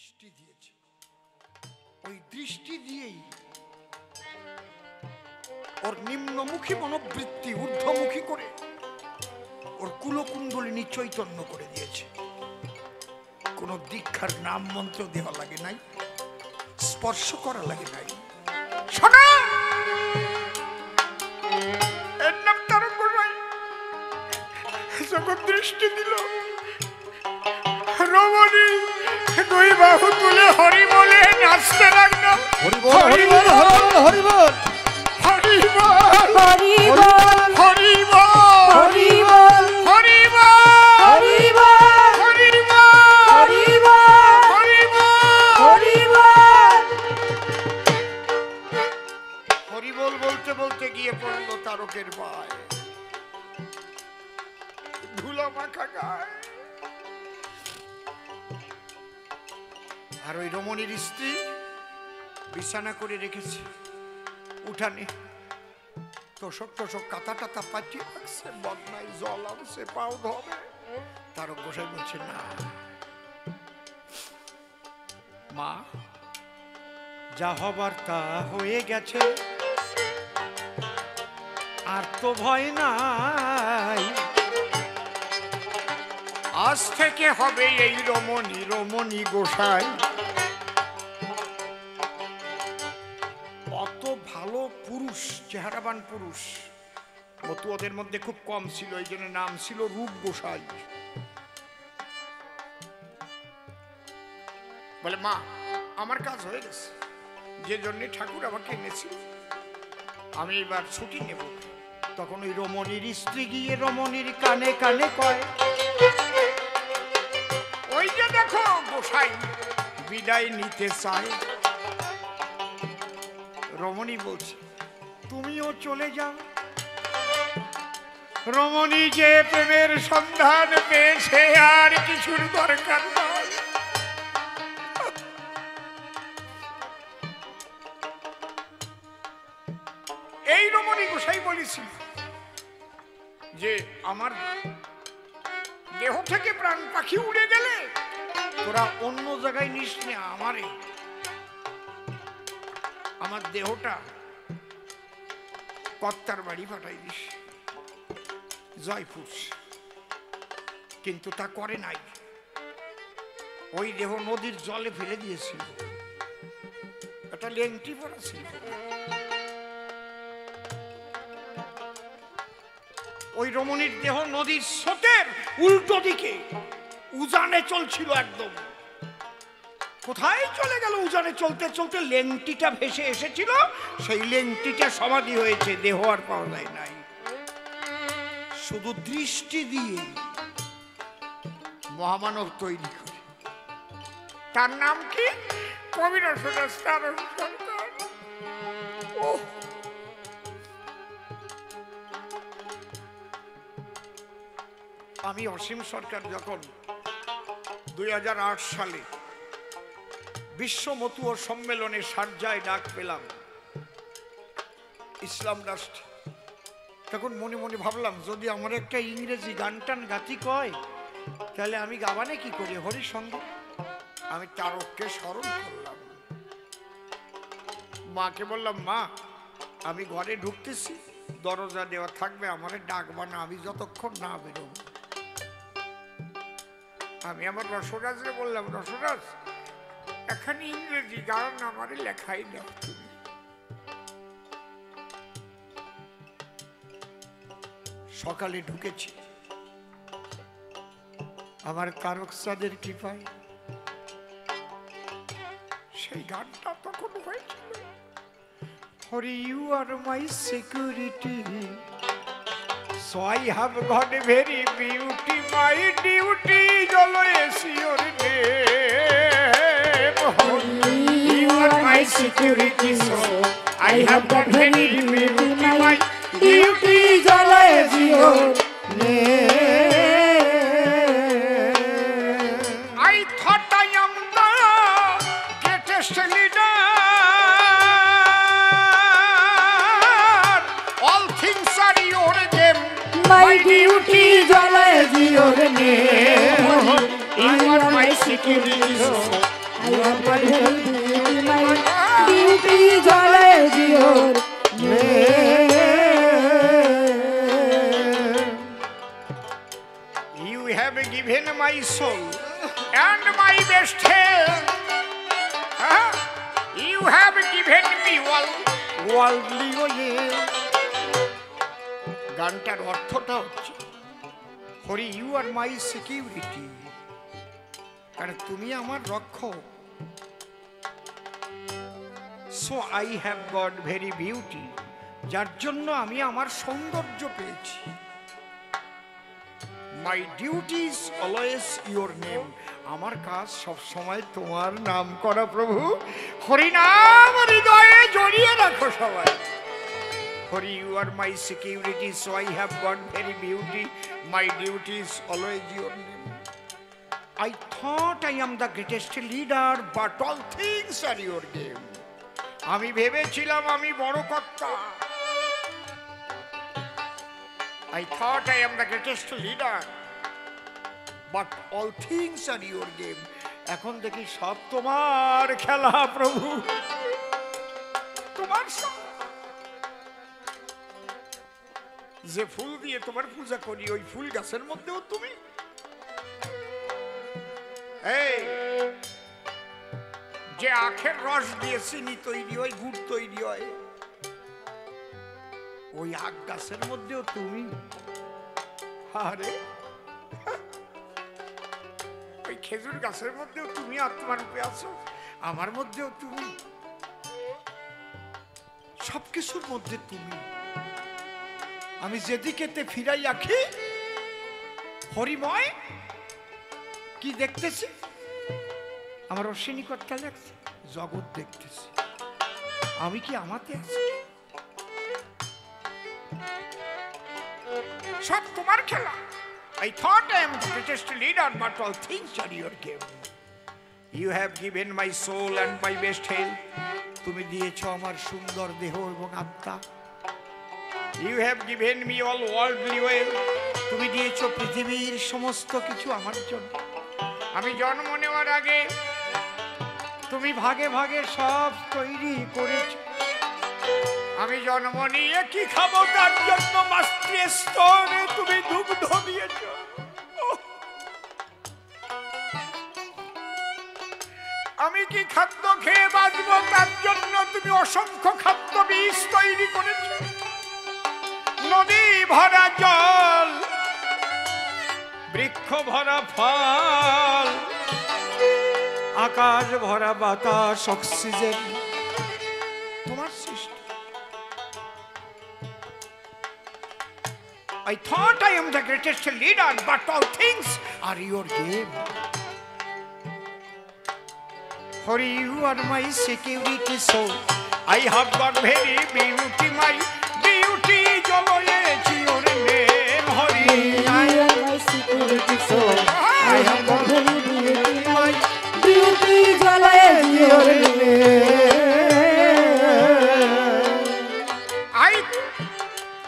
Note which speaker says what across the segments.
Speaker 1: দৃষ্টি দিয়েছে, ওই দৃষ্টি দিয়েই ওর নিম্নমুখী মনোবৃত্তি ঊর্ধ্বমুখী করে ওর কুলকুণ্ডলিনী চৈতন্য করে দিয়েছে। কোন দীক্ষার নাম মন্ত্র দেওয়া লাগে নাই, স্পর্শ করা লাগে নাই। শোনা, এর নাম তারক গোসাই। যখন দৃষ্টি দিল, রমণী দুই বাহু তুলে হরি বলে নাচতে লাগলো। হরি বল, হরি বল, হরি বল, হরি বল, হরি বল, হরি বল, হরি বল, হরি বল, হরি বল, হরি বল, হরি বল, হরি বল, হরি বল বলতে বলতে গিয়ে পড়লো তারকের পায়ে, ধুলো মাখা গায়ে। আর ওই রমণীর স্ত্রী বিছানা করে রেখেছে উঠানে, তোষক টোষক কাতা টাতা পাঠিয়ে রাখছে, বদনায় জল আনছে, পাও ধরে। তারক গোসাই বলছে, না মা, যা হবার তা হয়ে গেছে, আর তো ভয় নাই। আজ থেকে হবে এই রমণী, রমণী গোসাই। অত ভালো পুরুষ, চেহারাবান পুরুষ মতো ওদের মধ্যে খুব কম ছিল, এই জন্য নাম ছিল রূপ গোসাই। বলে, মা আমার কাজ হয়ে গেছে, যে জন্য ঠাকুর আমাকে এনেছিল, আমি এবার ছুটি নেব। তখন ওই রমণীর স্ত্রী গিয়ে রমণীর কানে কানে কয়, ওই যে দেখো গোসাই বিদায় নিতে চায়। রমণী বলছে, তুমিও চলে যাও। রমণী যে প্রেমের সন্ধান পেয়েছে, আর কিছুর দরকার নয়। এই রমণী গোসাই বলেছিল যে আমার দেহ থেকে প্রাণ পাখি উড়ে গেলে তোরা অন্য জায়গায় নিস না, আমারে আমার দেহটা কর্তার বাড়ি পাঠাই দিস, জয়পুর। কিন্তু তা করে নাই, ওই দেহ নদীর জলে ফেলে দিয়েছিল, একটা লেংটি পড়া ছিল। ওই রমণীর দেহ নদীর স্রোতের উল্টো দিকে উজানে চলছিল একদম। কোথায় চলে গেল? উজানে চলতে চলতে লেংটিটা ভেসে এসেছিল, সেই লেংটিটা সমাধি হয়েছে, দেহ আর পাওয়া যায় নাই। শুধু দৃষ্টি দিয়ে মহামানব তৈরি করে। তার নাম কি? কবি নজরুল সরকার। আমি অসীম সরকার যখন 2008 সালে বিশ্ব মতুয়া সম্মেলনে সারজায় ডাক পেলাম ইসলাম রাষ্ট্রে, তখন মনে মনে ভাবলাম, যদি আমার একটা ইংরেজি গান টান গাতি কয়, তাহলে আমি গাবানে কি করি? হরির সঙ্গে। আমি তারককে স্মরণ করলাম, মাকে বললাম, মা আমি ঘরে ঢুকতেছি, দরজা দেওয়া থাকবে, আমারে ডাকবা না আমি যতক্ষণ না বেরোব। আমি আমার রসরাজকে বললাম, রসরাজ এখানে ইংরেজি গান আমারে লেখাই দাও তুমি। সকালে ঢুকেছি, আমার তারক চাঁদের কৃপায় সেই গানটা তখন হয়েছিল, Hari you are my security, so I have got a very beauty, my duty is always your name. You are my security, so I have got very beauty, my duty is always your name. I thought I am the greatest leader, all things are your game. My duty is always your name. You are my security, so
Speaker 2: I have got very beauty, my beauty is always your name.
Speaker 1: You have given my soul and my best health. You have given me worldly oil. গানটার অর্থটা হচ্ছে Hari you are my security, কারণ তুমি আমার রক্ষক। So I have got very beauty, যার জন্য আমি আমার সৌন্দর্য পেয়েছি। My duty is always your name, আমার কাজ সব সময় তোমার নাম করা। প্রভু হরিনাম হৃদয়ে জড়িয়ে রাখো সবাই। Hari you are my security, so I have got very beauty, my duty is always your name. I thought I am the greatest leader, but all things are your game. আমি ভেবেছিলাম আমি বড় কর্তা। I thought I am the greatest leader, but all things are your game. এখন দেখি সব তোমার খেলা প্রভু, তোমার সব। যে ফুল দিয়ে তোমার পূজা করি ওই ফুল গাছের মধ্যেও তুমি। এই যে আখের রস দিয়ে চিনি তৈরি হয়, গুড় তৈরি হয়, ওই আখ গাছের মধ্যেও তুমি। আরে ওই খেজুর গাছের মধ্যেও তুমি আত্মা রূপে আছো, আমার মধ্যেও তুমি, সবকিছুর মধ্যে তুমি। আমি যেদিকেতে ফিরাই আঁকি হরিময় কি দেখতেছি? আমার অশ্বিনী কর্তা দেখছে, জগৎ দেখতেছি। আমি কি আমাতে আছি? সব তোমার খেলা। I thought I am the greatest leader, but all things are your game. You have given my soul and my best health. তুমি দিয়েছো আমার সুন্দর দেহ এবং আত্মা। You have given me all worldly wealth. তুমি দিয়েছো পৃথিবীর সমস্ত কিছু আমার জন্য। আমি জন্ম নেওয়ার আগে তুমি ভাগে ভাগে সব তৈরি করেছো। আমি জন্ম নিয়ে কি খাবো তার জন্য মাতৃ স্তরে তুমি দুগ্ধ দিয়েছো। আমি কি খাদ্য খেয়ে বাঁচবো তার জন্য তুমি অসংখ্য খাদ্য বীজ তৈরি করেছো। নদী ভরা জল, বৃক্ষ ভরা ফল, আকাশ ভরা বাতাস, অক্সিজেন তোমার সৃষ্টি। I thought I am the greatest leader, but all things are your game. Hori, you are my security, so I have got very beauty, my beauty is always your name. Hori,
Speaker 2: I am my security, so I have got very beauty, my beauty is always your name.
Speaker 1: I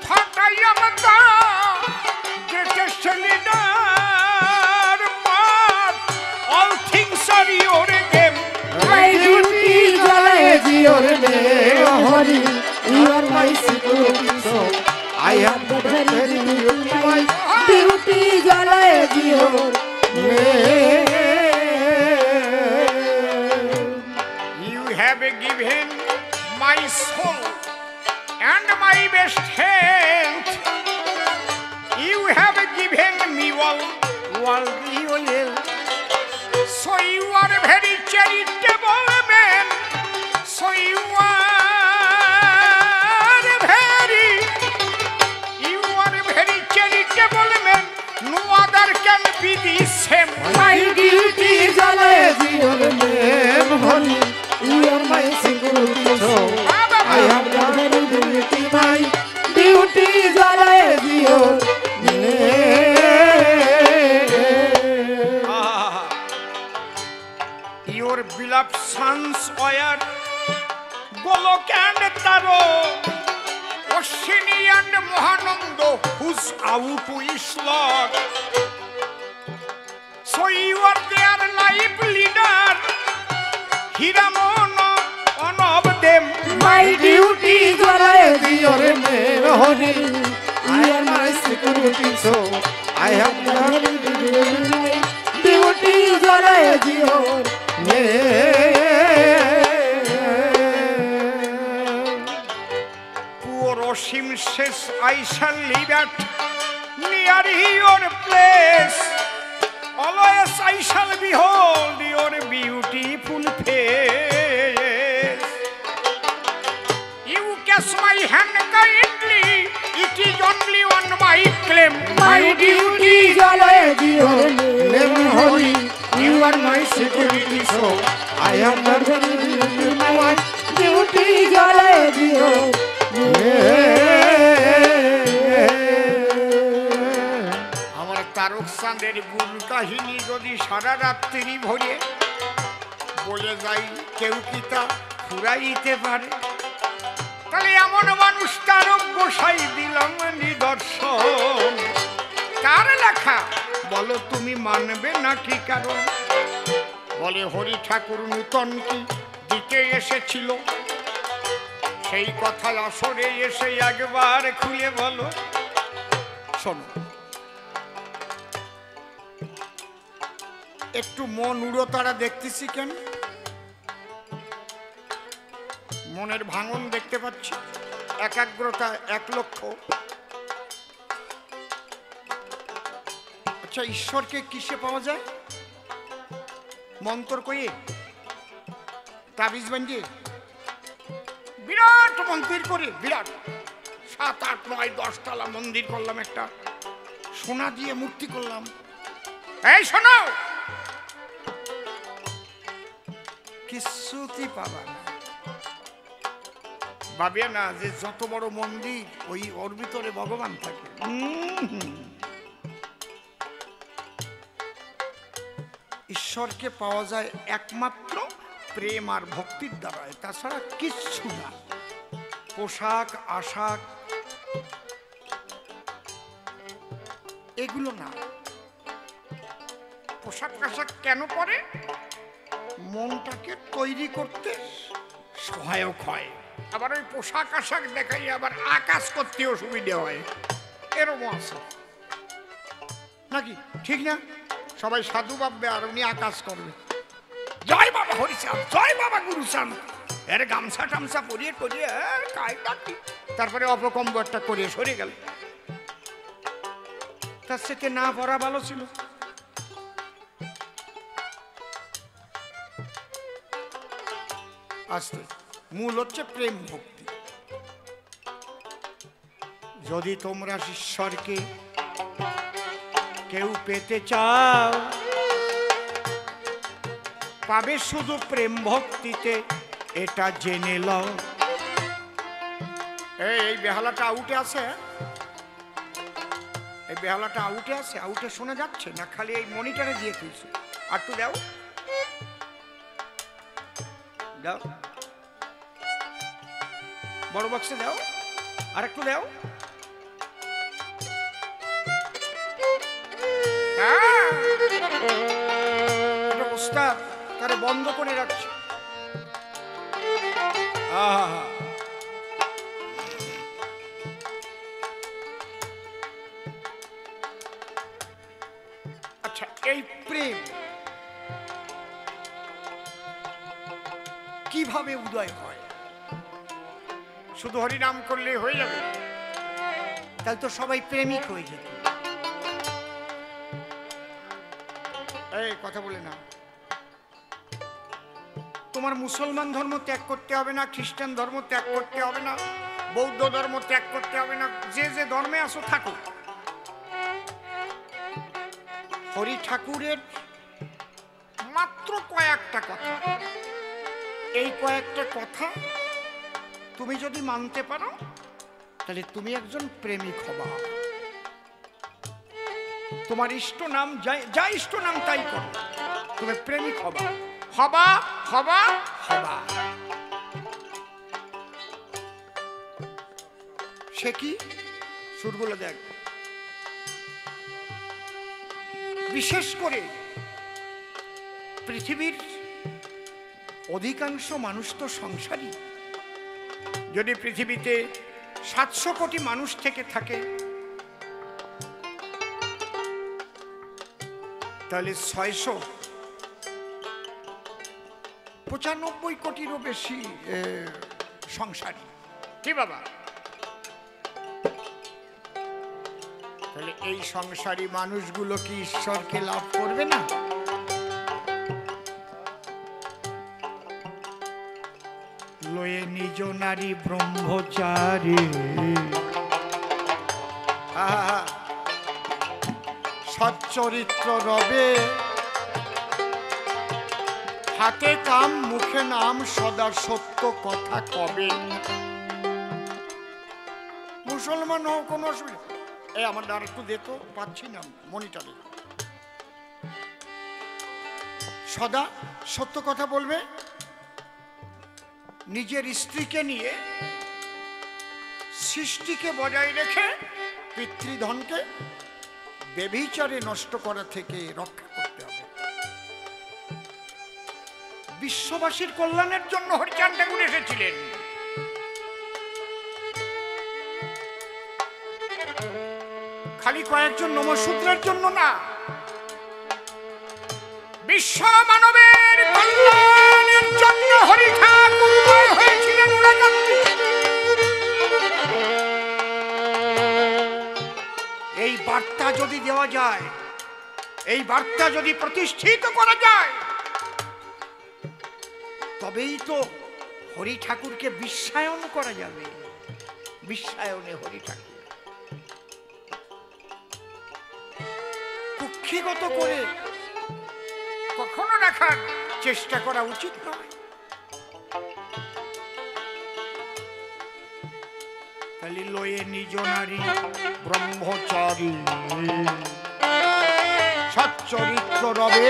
Speaker 1: thought I am the greatest leader, but all things are your game.
Speaker 2: My beauty is always your name. Hori, you are my security, so I have got very beauty, my beauty is always your name.
Speaker 1: You have given my soul and my best health. You have given me worldly wealth. So you are a very charitable man. So you are a very charitable man. No other can be the same.
Speaker 2: My beauty is always your name. Hori, you are my security, so I have got very beauty, my beauty is always your name.
Speaker 1: Your beloved sons were Golok and Taro, Oshini and Mohanando, who's out to Islam. So you are their life leader.
Speaker 2: Mary, you are my security, so I have never beauty জ্বলায় জিওর
Speaker 1: Poor Oshim says, I shall live at near your place. Always I shall behold your beautiful face. You kiss my hand kindly, it is only on my claim. My duty
Speaker 2: জ্বলায় জিওর name holy, you are my security, so I have never my beauty জ্বলায় জিওর
Speaker 1: আমার তারক চাঁদের গুণ কাহিনী যদি সারা রাত্রি ভরে বলে যাই কেউ কি তা ফুরাইতে পারে তাহলে এমন মানুষ তারক গোসাই দিলাম নিদর্শন কার লেখা বলো তুমি মানবে নাকি কারণ বলে হরি ঠাকুর নূতন কি দিতে এসেছিল সেই কথা আসরে এসে একবার খুলে বলো শোনো একটু মন উড়োতারা দেখতেছি কেন মনের ভাঙন দেখতে পাচ্ছি একাগ্রতা 1 লক্ষ আচ্ছা ঈশ্বরকে কিসে পাওয়া যায় মন্ত্র কইয়ে তাবিজ বানিয়ে বিরাট মন্দির করে বিরাট 7, 8, 9, 10 তলা মন্দির করলাম একটা সোনা দিয়ে মূর্তি করলাম এই শোনো কিছুই পাবা না ভাবিয়া না যে যত বড় মন্দির ওই ওর ভিতরে ভগবান থাকে ঈশ্বরকে পাওয়া যায় একমাত্র প্রেম আর ভক্তির দ্বারা তাছাড়া কিচ্ছু না পোশাক আশাক এগুলো না পোশাক আশাক কেন পরে মনটাকে তৈরি করতে সহায়ক হয় আবার ওই পোশাক আশাক দেখাই আবার আকাশ করতেও সুবিধা হয় এরকম আছে নাকি ঠিক না সবাই সাধু ভাববে আর উনি আকাশ করবে জয় বাবা হরিচাঁদ জয় বাবা গুরুচাঁদ এর গামছা টামছা পরিয়ে পরিয়ে তারপরে অপকম্ব একটা করে সরে গেল তার সাথে না পড়া ভালো ছিল আসতে মূল হচ্ছে প্রেম ভক্তি যদি তোমরা ঈশ্বরকে কেউ পেতে চাও পাবে শুধু প্রেম ভক্তিতে এটা জেনে লও এই বেহালাটা আউটে আছে এই বেহালাটা আউটে আছে আউটে শোনা যাচ্ছে না খালি এই মনিটরে দিয়ে তুলছে আর একটু দাও দাও বড় বক্সে দাও আর একটু দাও ওস্তাদ তারে বন্ধ করে রাখছে আচ্ছা এই প্রেম কিভাবে উদয় হয় শুধু হরি নাম করলে হয়ে যাবে তাহলে তো সবাই প্রেমিক হয়ে যেত এই কথা বলে না তোমার মুসলমান ধর্ম ত্যাগ করতে হবে না খ্রিস্টান ধর্ম ত্যাগ করতে হবে না বৌদ্ধ ধর্ম ত্যাগ করতে হবে না যে যে ধর্মে আসো থাকো হরি ঠাকুরের মাত্র কয়েকটা কথা এই কয়েকটা কথা তুমি যদি মানতে পারো তাহলে তুমি একজন প্রেমিক হবা তোমার ইষ্ট নাম যা ইষ্ট নাম তাই করো তুমি প্রেমিক হবা হবা হবা হবা সে কি সুরগুলো দেখ বিশেষ করে পৃথিবীর অধিকাংশ মানুষ তো সংসারী যদি পৃথিবীতে 700 কোটি মানুষ থেকে থাকে, তাহলে 695 কোটিরও বেশি সংসারী। কি বাবা? তাহলে এই সংসারী মানুষগুলো কি ঈশ্বরকে লাভ করবে না? লয়ে নিজ নারী ব্রহ্মচারী, সচ্চরিত্র রবে, হাতে কাম মুখে নাম, সদা সত্য কথা কবে। মুসলমান হোক, কোনো অসুবিধা। এই আমার আর একটু দে তো, পাচ্ছি না মনিটরে। সদা সত্য কথা বলবে, নিজের স্ত্রীকে নিয়ে সৃষ্টিকে বজায় রেখে পিতৃধনকে ব্যভিচারে নষ্ট করা থেকে রক্ষা করতে হবে। বিশ্ববাসীর কল্যাণের জন্য হরিচাঁদ ঠাকুর এসেছিলেন। খালি কয়েকজন নমশূদ্রের জন্য না, বিশ্ব মানবের কল্যাণের জন্য হরি ঠাকুর হয়েছিলেন। এই বার্তা যদি দেওয়া যায়, এই বার্তা যদি প্রতিষ্ঠিত করা যায়, তবেই তো হরি ঠাকুরকে বিশ্বায়ন করা যাবে। বিশ্বায়নে হরি ঠাকুর কুক্ষিগত করে কখনো রাখার চেষ্টা করা উচিত নয়। খালি লয়ে নিজ নারী ব্রহ্মচারী, সচ্চরিত্র রবে,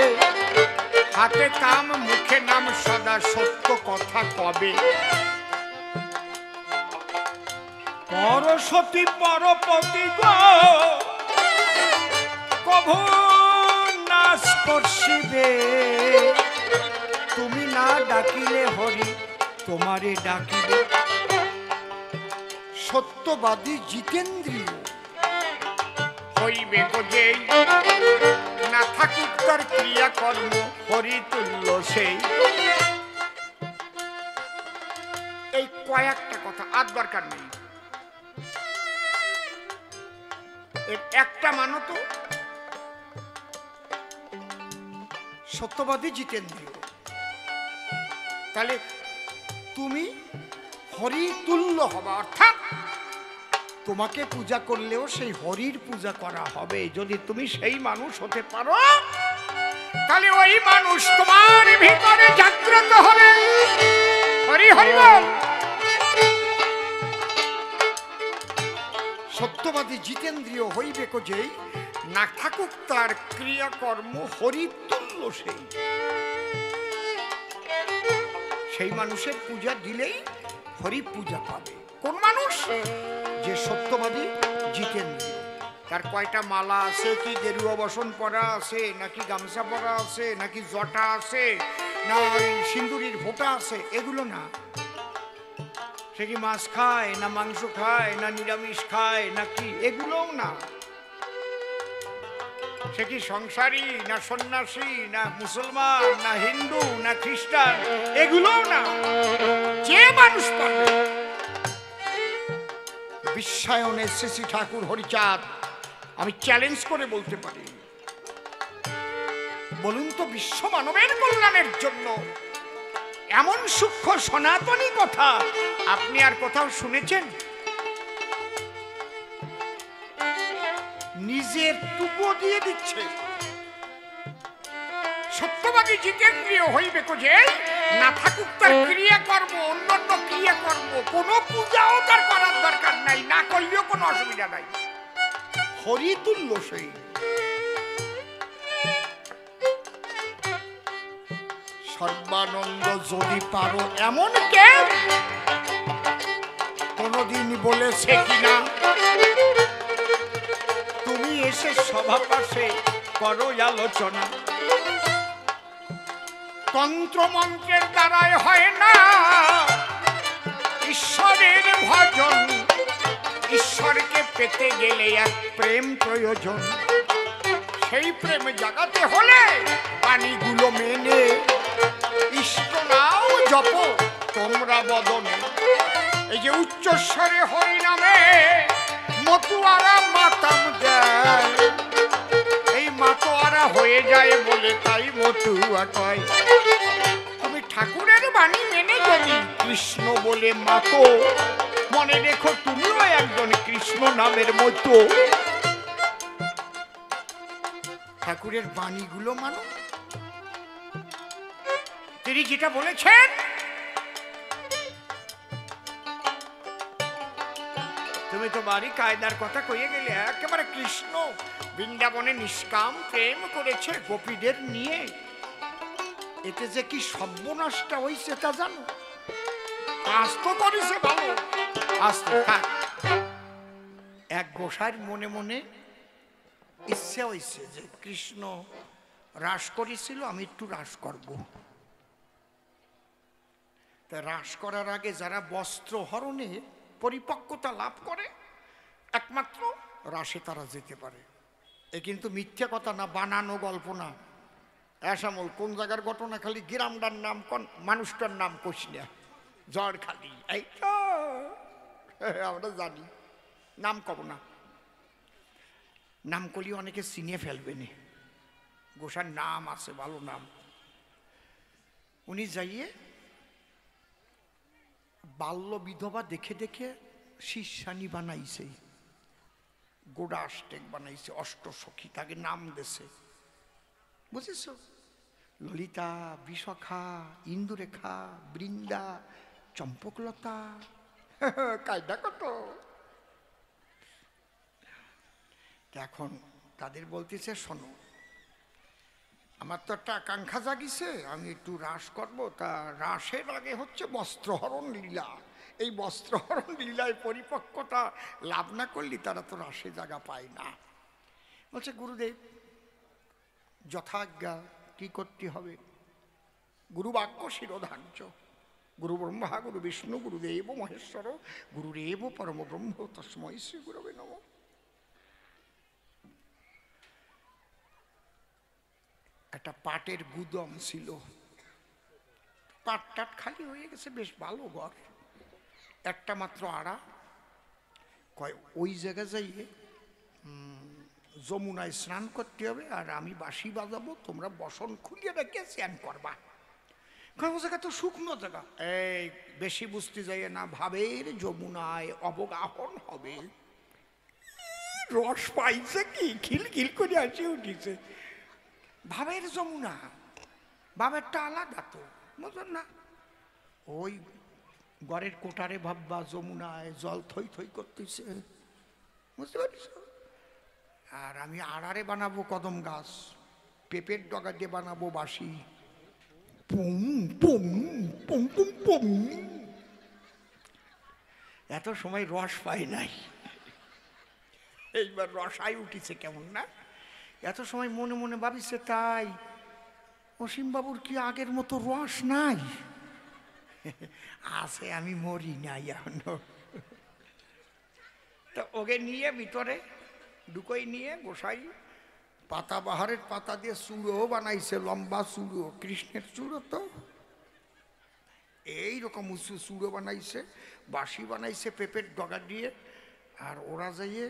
Speaker 1: হাতে কাম মুখে নাম, সদা সত্য কথা কবে। পরসতী পরপতি গো কভু না স্পর্শিবে, তুমি না ডাকিলে হরি তোমারে ডাকিবে। সত্যবাদী জিতেন্দ্রিয় হইবে গো যেই, না থাকুক তার ক্রিয়াকর্ম, হরি তুল্য সেই। এই কয়েকটা কথা আর দরকার নেই, একটা মানো তো। সত্যবাদী জিতেন্দ্রিয়, তাহলে তুমি হরি তুল্য হবা, অর্থাৎ তোমাকে পূজা করলেও সেই হরির পূজা করা হবে। যদি তুমি সেই মানুষ হতে পারো, তাহলে ওই মানুষ তোমার ভিতরে জাগ্রত হবে। হরি হরি বল। সত্যবাদী জিতেন্দ্রিয় হইবে কো যেই, না থাকুক তার ক্রিয়াকর্ম, হরি তুল্য সেই। সেই মানুষের পূজা দিলেই হরি পূজা পাবে। কোন মানুষ? যে সত্যবাদী জিতেন্দ্রিয়। তার কয়টা মালা আছে, কি গেরুয়া বসন পরা আছে, নাকি গামছা পরা আছে, নাকি জটা আছে, না সিন্দুরির ফোঁটা আছে, এগুলো না। সে কি মাছ খায়, না মাংস খায়, না নিরামিষ খায়, নাকি এগুলোও না। সে কি সংসারী, না সন্ন্যাসী, না মুসলমান, না হিন্দু, না খ্রিস্টান, এগুলোও না। যে মানুষ পারবে বিশ্বায়নে শ্রী শ্রী ঠাকুর হরিচাঁদ, আমি চ্যালেঞ্জ করে বলতে পারি, বলুন তো বিশ্ব মানবের কল্যাণের জন্য এমন সূক্ষ্ম সনাতনী কথা আপনি আর কোথাও শুনেছেন? নিজের টুকু দিয়ে দিচ্ছে। সত্যবাদী জিতেন্দ্রিয় হইবে কো যে, না থাকুক তার ক্রিয়াকর্ম, অন্যান্য ক্রিয়াকর্ম, কোন পূজাও তার করার দরকার নাই, না করলেও কোনো অসুবিধা নাই। হরি তুল্য সেই। সর্বানন্দ যদি পারো এমন কে কোনদিন বলেছে কিনা, তুমি এসে সভা পাশে করো আলোচনা। তন্ত্র মন্ত্রের দ্বারাই হয় না ঈশ্বরের ভজন, পেতে গেলে এক প্রেম প্রয়োজন, সেই প্রেম জাগাতে হলে বাণীগুলো মেনে ইষ্ট নাও জপ তোমরা বদনে। এই যে উচ্চস্বরে হরি নামে মতুয়ারা মাতাম দেয়, এই মাতোয়ারা হয়ে যায় বলে তাই মতুয়া কয়। তুমি ঠাকুরের বাণী মেনে যদি কৃষ্ণ বলে মাতো, মনে রেখো তুমিও একজন কৃষ্ণ নামের মতো। ঠাকুরের বাণীগুলো মানো। তিনি যেটা বলেছেন, তুমি তো বাড়ি কায়দার কথা কইয়ে গেলে, একেবারে কৃষ্ণ বৃন্দাবনে নিষ্কাম প্রেম করেছে গোপীদের নিয়ে। এতে যে কি সর্বনাশটা হইছে তা জানো? কাজ তো করেছে ভালো, আসতে থাক। এক গোসাইর মনে মনে ইচ্ছা হইছে যে কৃষ্ণ রাস করেছিল, আমি একটু রাস করব। তা রাস করার আগে যারা বস্ত্র হরণে পরিপক্কতা লাভ করে একমাত্র রাসে তারা যেতে পারে। এ কিন্তু মিথ্যা কথা না, বানানো গল্প না। এসামল কোন জায়গার ঘটনা, খালি গ্রামটার নাম কোন মানুষটার নাম কোশ না, জ্বর খালি এই তো আমরা জানি, নাম কব না, নাম করলে অনেকে চিনে ফেলবে না। গোসার নাম আছে, ভালো নাম। উনি যাইয়ে বাল্য বিধবা দেখে দেখে শিষ্যানি বানাইছে, গোড়া আষ্টেক বানাইছে, অষ্টসখী তাকে নাম দেছে, বুঝেছ? ললিতা, বিশাখা, ইন্দুরেখা, বৃন্দা, চম্পকলতা, কায়দা কত। এখন তাদের বলতেছে, শোনো আমার তো একটা আকাঙ্ক্ষা জাগিছে, আমি একটু রাস করব। তা রাসের আগে হচ্ছে বস্ত্রহরণ লীলা। এই বস্ত্রহরণ লীলায় পরিপক্কতা লাভ না করলে তারা তো রাসে জায়গা পায় না। বলছে, গুরুদেব যথাজ্ঞা, কি করতে হবে? গুরু বাক্য শিরোধার্য, গুরু ব্রহ্মা গুরু বিষ্ণু গুরুদেব মহেশ্বর গুরুরেব পরম ব্রহ্ম তস্মৈ শ্রী গুরবে নমঃ। একটা পাটের গুদম ছিল, পাট টাট খালি হয়ে গেছে, বেশ ভালো ঘর, একটা মাত্র আড়া। কয় ওই জায়গায় যাইয়ে যমুনায় স্নান করতে হবে, আর আমি বাঁশি বাজাবো, তোমরা বসন খুলিয়ে রেখে স্নান করবা। ও জায়গা তো শুকনো জায়গা, এই বেশি বুঝতে যাই না, ভাবের যমুনায় অবগাহন হবে। রস পাইছে কি, খিলখিল করে আসি উঠিছে। ভাবের যমুনা, ভাবেরটা আলাদা তো, বুঝলেন না? ওই ঘরের কোটারে ভাববা যমুনায় জল থই থই করতেছে, বুঝতে পারিস? আর আমি আড়ারে বানাবো কদম গাছ, পেঁপের ডগা দিয়ে বানাবো বাঁশি, পুম পুম পুম পুম পুম। এত সময় রস পাই নাই, এইবার রসাই উঠিছে কেমন না। এত সময় মনে মনে ভাবিছে, তাই অসীম বাবুর কি আগের মতো রস নাই? আছে, আমি মরি নাই এখনো। তো ওকে নিয়ে ভিতরে ঢুকোই নিয়ে গোসাই পাতা বাহারের পাতা দিয়ে চূড়ো বানাইছে, লম্বা চূড়ো, কৃষ্ণের চূড়ো তো এইরকম উঁচু চূড়ো বানাইছে, বাঁশি বানাইছে পেঁপের ডগা দিয়ে। আর ওরা যাইয়ে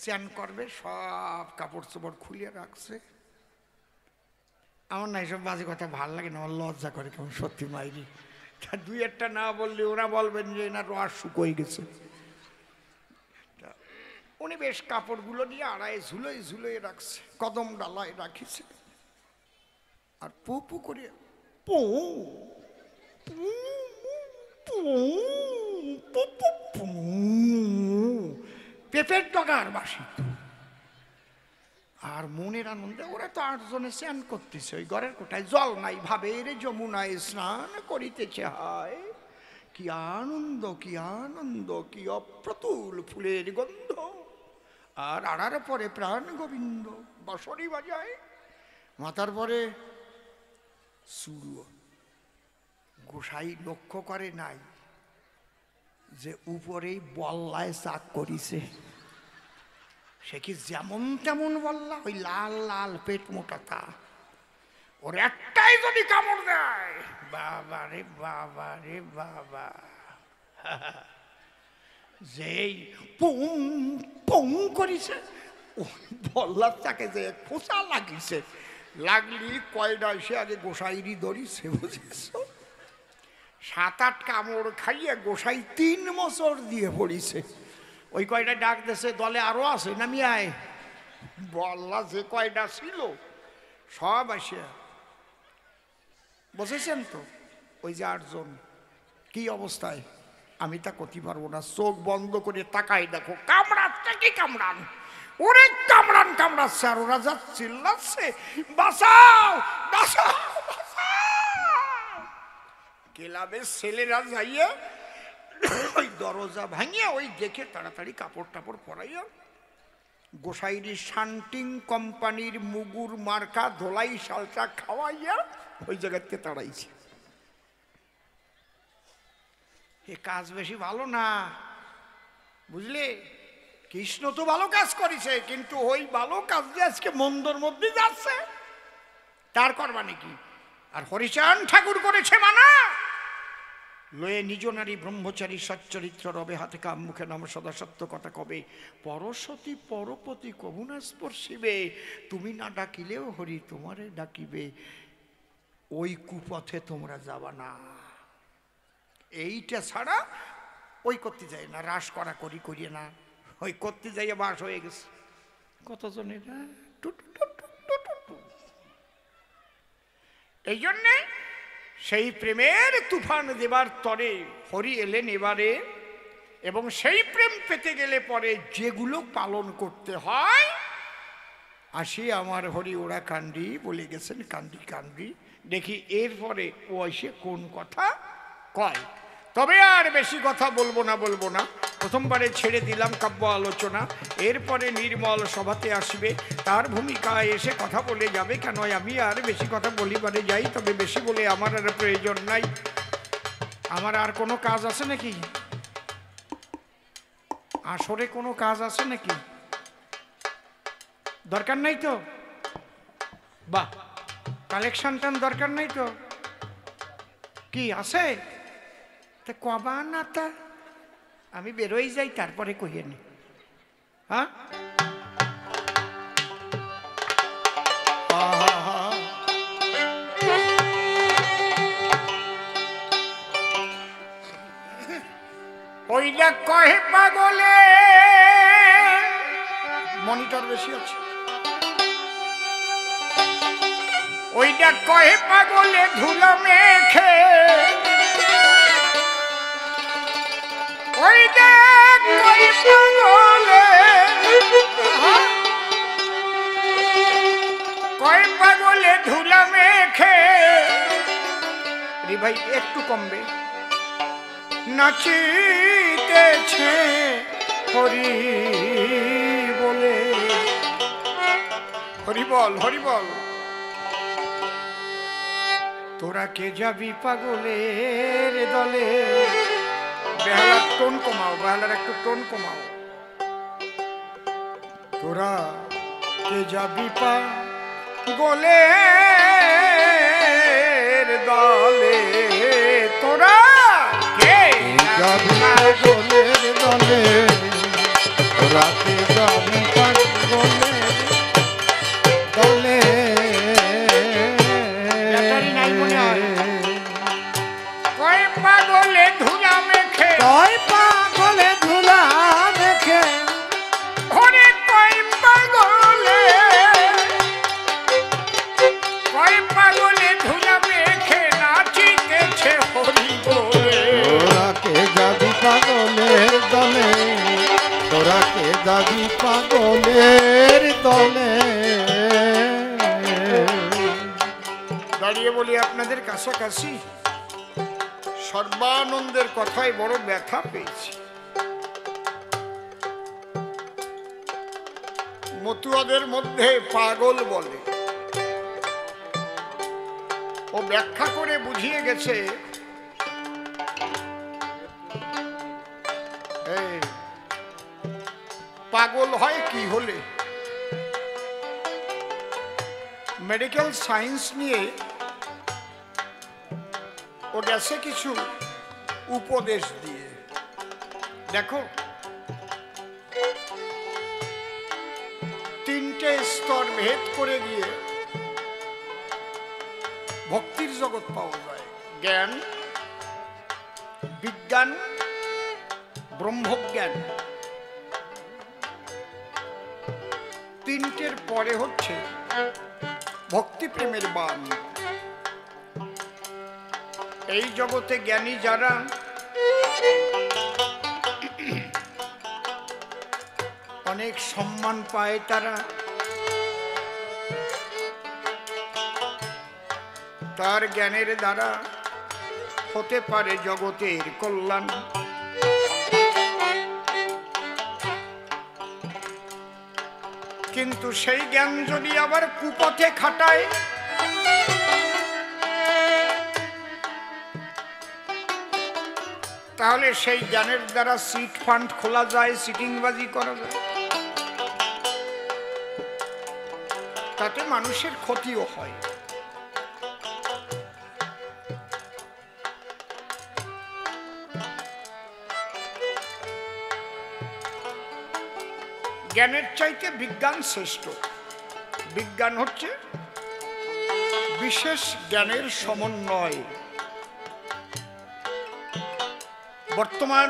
Speaker 1: চান করবে, সব কাপড় চোপড় খুলিয়ে রাখছে। আমার না এইসব বাজে কথা ভাল লাগে না, আমার লজ্জা করে কেমন, সত্যি মাইরি। তা দুই একটা না বললে ওরা বলবেন যে না রস শুকোয় গেছে। উনি বেশ কাপড়গুলো দিয়ে আড়ায় ঝুলোয় ঝুলোয় রাখছে, কদম ডালায় রাখিছে। আর পু পু করে পু পেঁপের ডগার বাঁশি। আর মনের আনন্দে ওরা তো 8 জনে স্নান করতেছে, ওই ঘরের কোঠায় জল নাই, ভাবের যমুনায় স্নান করিতেছে। হায় কি আনন্দ, কি আনন্দ, কি অপ্রতুল ফুলের গন্ধ। আর আড়ার পরে প্রাণ গোবিন্দ বাঁশরি বাজায়, মাথার পরে চূড়ো। গোসাই লক্ষ্য করে নাই যে উপরেই বল্লায় চাক করিছে, সে কি যেমন তেমন বল্লা, ওই লাল লাল পেট মোটা তা, ওর একটাই যদি কামড় দেয়, বাবা রে বাবা রে বাবা, যেই পুং পুং করিছে, ওই বল্লার চাকে যে খোঁচা লাগিছে, লাগলি কয়টা এসে আগে গোসাইরি ধরিছে, বুঝেছ? 7-8 কামড় খাইয়ে গোসাই 3 বছর দিয়ে পড়িছে। ওই কয়টা ডাক দেশে দলে আরো আছে, নামি আয়। বল্লা যে কয়টা ছিল সব আসিয়া, বুঝেছেন তো? ওই যে 8 জন কি অবস্থায়, আমি তা করতে পারবো না, চোখ বন্ধ করে তাকাই দেখো, কামড়াচ্ছে কি কামড়ান, ওরে কামড়ান কামড়াচ্ছে, আর ওরা যা চিল্লাচ্ছে, বাঁচাও বাঁচাও বাঁচাও। ক্লাবের ছেলেরা যাইয়া ওই দরজা ভাঙিয়া ওই দেখে তাড়াতাড়ি কাপড় টাপড় পরাইয়া গোসাইরি শান্টিং কোম্পানির মুগুর মার্কা ধোলাই শালটা খাওয়াইয়া ওই জায়গাতে তাড়াইছে। এ কাজ বেশি ভালো না, বুঝলে? কৃষ্ণ তো ভালো কাজ করেছে, কিন্তু ওই ভালো কাজ যে আজকে মন্দর মধ্যে যাচ্ছে, তার করবা নাকি? আর হরিচাঁদ ঠাকুর করেছে মানা, লয়ে নিজ নারী ব্রহ্মচারী সচ্চরিত্র রবে, হাতে কাম মুখে নাম সদা সত্য কথা কবে, পরসতী পরপতি কবু না স্পর্শিবে, তুমি না ডাকিলেও হরি তোমারে ডাকিবে, ওই কুপথে তোমরা যাবা না। এইটা ছাড়া ওই করতে যাই না, রাস করা করিয়ে না, ওই করতে যাইয়া বাস হয়ে গেছে কতজনের। এই জন্যে সেই প্রেমের তুফান দেবার তরে হরি এলেন এবারে, এবং সেই প্রেম পেতে গেলে পরে যেগুলো পালন করতে হয়, আসি আমার হরি ওরা কান্দি বলে গেছেন, কান্দি কান্দি, দেখি এরপরে ও এসে কোন কথা কয়। তবে আর বেশি কথা বলবো না, প্রথমবারে ছেড়ে দিলাম কাব্য আলোচনা, এরপরে নির্মল সভাতে আসবে, তার ভূমিকায় এসে কথা বলে যাবে। কেন আমি আর বেশি কথা বলিবারে যাই, তবে বেশি বলে আমার আর প্রয়োজন নাই। আমার আর কোনো কাজ আছে নাকি? আসরে কোনো কাজ আছে নাকি? দরকার নাই তো? বাহ, কালেকশন টান দরকার নাই তো? কি আছে? তা কবা না, তা আমি বেরোই যাই, তারপরে কইয়ে নি। হ্যাঁ, ওইটা কহে পাগলে, মনিটর বেশি আছে, ওইটা কহে পাগলে ধুলা মেখে, ওইটা কহে পাগলে, কহে পাগলে ধুলা মেখে, রে ভাই একটু কমবে, নাচিতেছে হরি বলে, হরি বল হরি বল। তোরা কে যাবি পাগলের দলে, বেহালার টোন কমাও, বেহালার একটু টোন কমাও। তোরা কে যাবি পাগলের দলে, তোরা কে যাবি পাগলের দলে, তোরা কে যাবি পাগলের দলে। ব্যাটারি নাই মনে হয়। কয় পাগলে ধুলা মেখে, কয় পাগলে ধুলা মেখে, ওরে কয় পাগলে, কয় পাগলে ধুলা মেখে নাচিতেছে হরি বলে। তোরা কে যাবি পাগলের দলে, তোরা কে যাবি পাগলের দলে। দাঁড়িয়ে বলি আপনাদের কাছাকাছি সর্বানন্দের কথায় বড় ব্যথা পেয়েছি। মতুয়াদের মধ্যে পাগল বলে, ও ব্যাখ্যা করে বুঝিয়ে গেছে পাগল হয় কি হলে? মেডিকেল সায়েন্স নিয়ে ও গেছে কিছু উপদেশ দিয়ে। দেখো, 3টে স্তর ভেদ করে গিয়ে ভক্তির জগৎ পাওয়া যায়। জ্ঞান, বিজ্ঞান, ব্রহ্মজ্ঞান। 3টের পরে হচ্ছে ভক্তি প্রেমের বান। এই জগতে জ্ঞানী যারা, অনেক সম্মান পায় তারা, তার জ্ঞানের দ্বারা হতে পারে জগতের কল্যাণ। কিন্তু সেই জ্ঞান যদি আবার কুপথে খাটায়, তাহলে সেই জ্ঞানের দ্বারা সিট ফান্ড খোলা যায়, সিটিংবাজি করা যায়, তাতে মানুষের ক্ষতিও হয়। জ্ঞানের চাইতে বিজ্ঞান শ্রেষ্ঠ। বিজ্ঞান হচ্ছে বিশেষ জ্ঞানের সমন্বয়। বর্তমান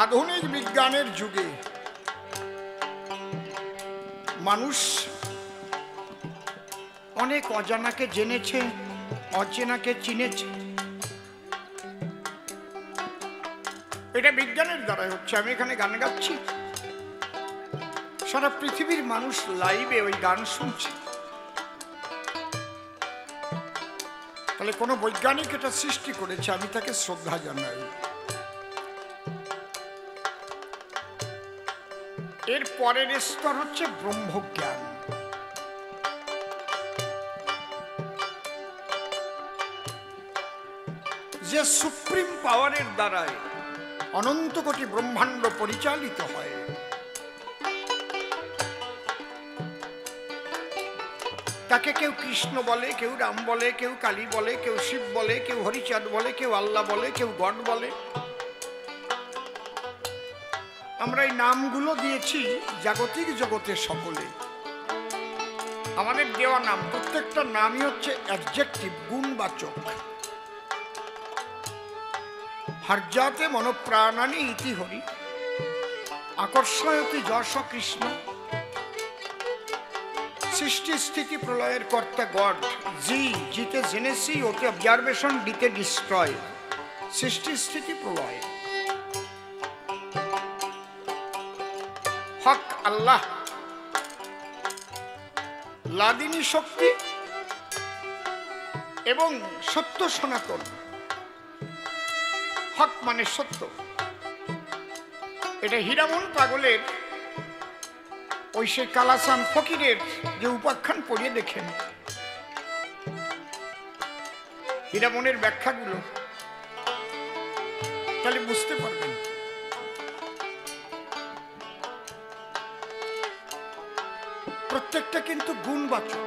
Speaker 1: আধুনিক বিজ্ঞানের যুগে মানুষ অনেক অজানাকে জেনেছে, অচেনাকে চিনেছে। এটা বিজ্ঞানের দ্বারাই হচ্ছে। আমি এখানে গান গাচ্ছি, সারা পৃথিবীর মানুষ লাইভে ওই গান শুনছে। তাহলে কোনো বৈজ্ঞানিক এটা সৃষ্টি করেছে, আমি তাকে শ্রদ্ধা জানাই। এর পরের স্তর হচ্ছে ব্রহ্মজ্ঞান। যে সুপ্রিম পাওয়ারের দ্বারায় অনন্ত কোটি ব্রহ্মাণ্ড পরিচালিত হয়। তাকে কেউ কৃষ্ণ বলে, কেউ রাম বলে, কেউ কালী বলে, কেউ শিব বলে, কেউ হরিচাঁদ বলে, কেউ আল্লাহ বলে, কেউ গড বলে। আমরা এই নামগুলো দিয়েছি জাগতিক জগতের সকলে। আমাদের দেওয়া নাম, প্রত্যেকটা নামই হচ্ছে অ্যাডজেক্টিভ, গুণবাচক। হর্যাতে মনোপ্রাণানি ইতি হরি, আকর্ষয়তি যশ কৃষ্ণ। সৃষ্টি স্থিতি প্রলয়ের কর্তা গড। জি, জিতে জেনেসি, ওতে অবজারভেশন, ডিতে ডিস্ট্রয়। সৃষ্টি স্থিতি প্রলয়। হক আল্লাহ, লাদিনী শক্তি এবং সত্য সনাতন। হক মানে সত্য। এটা হীরামন পাগলের ওই সে কালাসান ফকিরের যে উপাখ্যান পড়িয়ে দেখেন, হীরামনের ব্যাখ্যাগুলো, তাহলে বুঝতে পারবেন। প্রত্যেকটা কিন্তু গুণবাচক।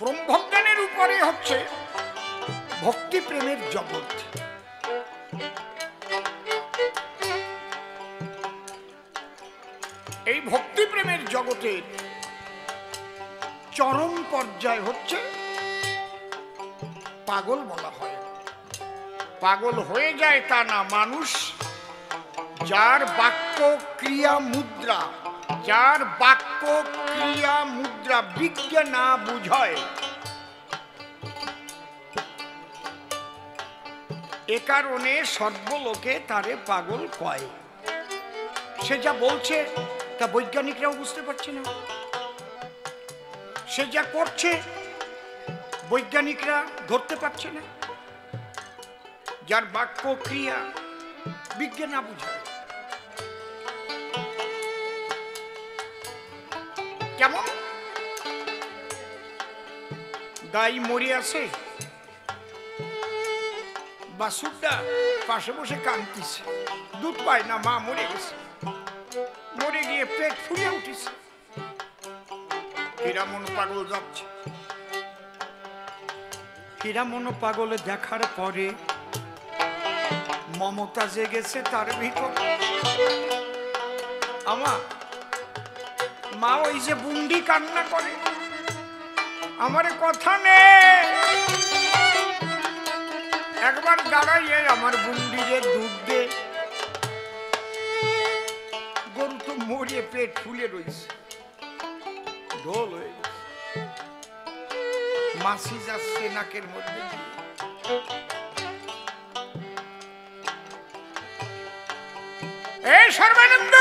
Speaker 1: ব্রহ্মজ্ঞানের উপরে হচ্ছে ভক্তি প্রেমের জগৎ। এই ভক্তি প্রেমের জগতের চরম পর্যায় হচ্ছে পাগল বলা হয়। পাগল হয়ে যায় তা না, মানুষ যার বাক্য ক্রিয়া মুদ্রা, যার বাক্য ক্রিয়া মুদ্রা বিজ্ঞা না বুঝায়, এ কারণে সর্বলোকে তারে পাগল কয়। সে যা বলছে তা বৈজ্ঞানিকরাও বুঝতে পারছে না, সে যা করছে বৈজ্ঞানিকরা ধরতে পারছে না। যার বাক্য ক্রিয়া বিজ্ঞান না বুঝায়। কেমন? গাই মরে আছে, বাছুরটা পাশে বসে কাঁদতেছে, দুধ পায় না, মা মরে গেছে, মরে গিয়ে পেট ফুলে উঠেছে। হীরামন পাগল যাচ্ছে, হীরামন পাগলে দেখার পরে মমতা জেগেছে তার ভিতর। আমা মা ওই যে বুন্ডি কান্না করে, আমার কথা নেই, একবার দাঁড়াইয়ে আমার বুন্ডিরে দুধ দে। গরু তো মরিয়ে পেট ফুলে রয়েছে, ঢোল হয়ে গেছে, মাছি যাচ্ছে নাকের মধ্যে। এই সর্বানন্দ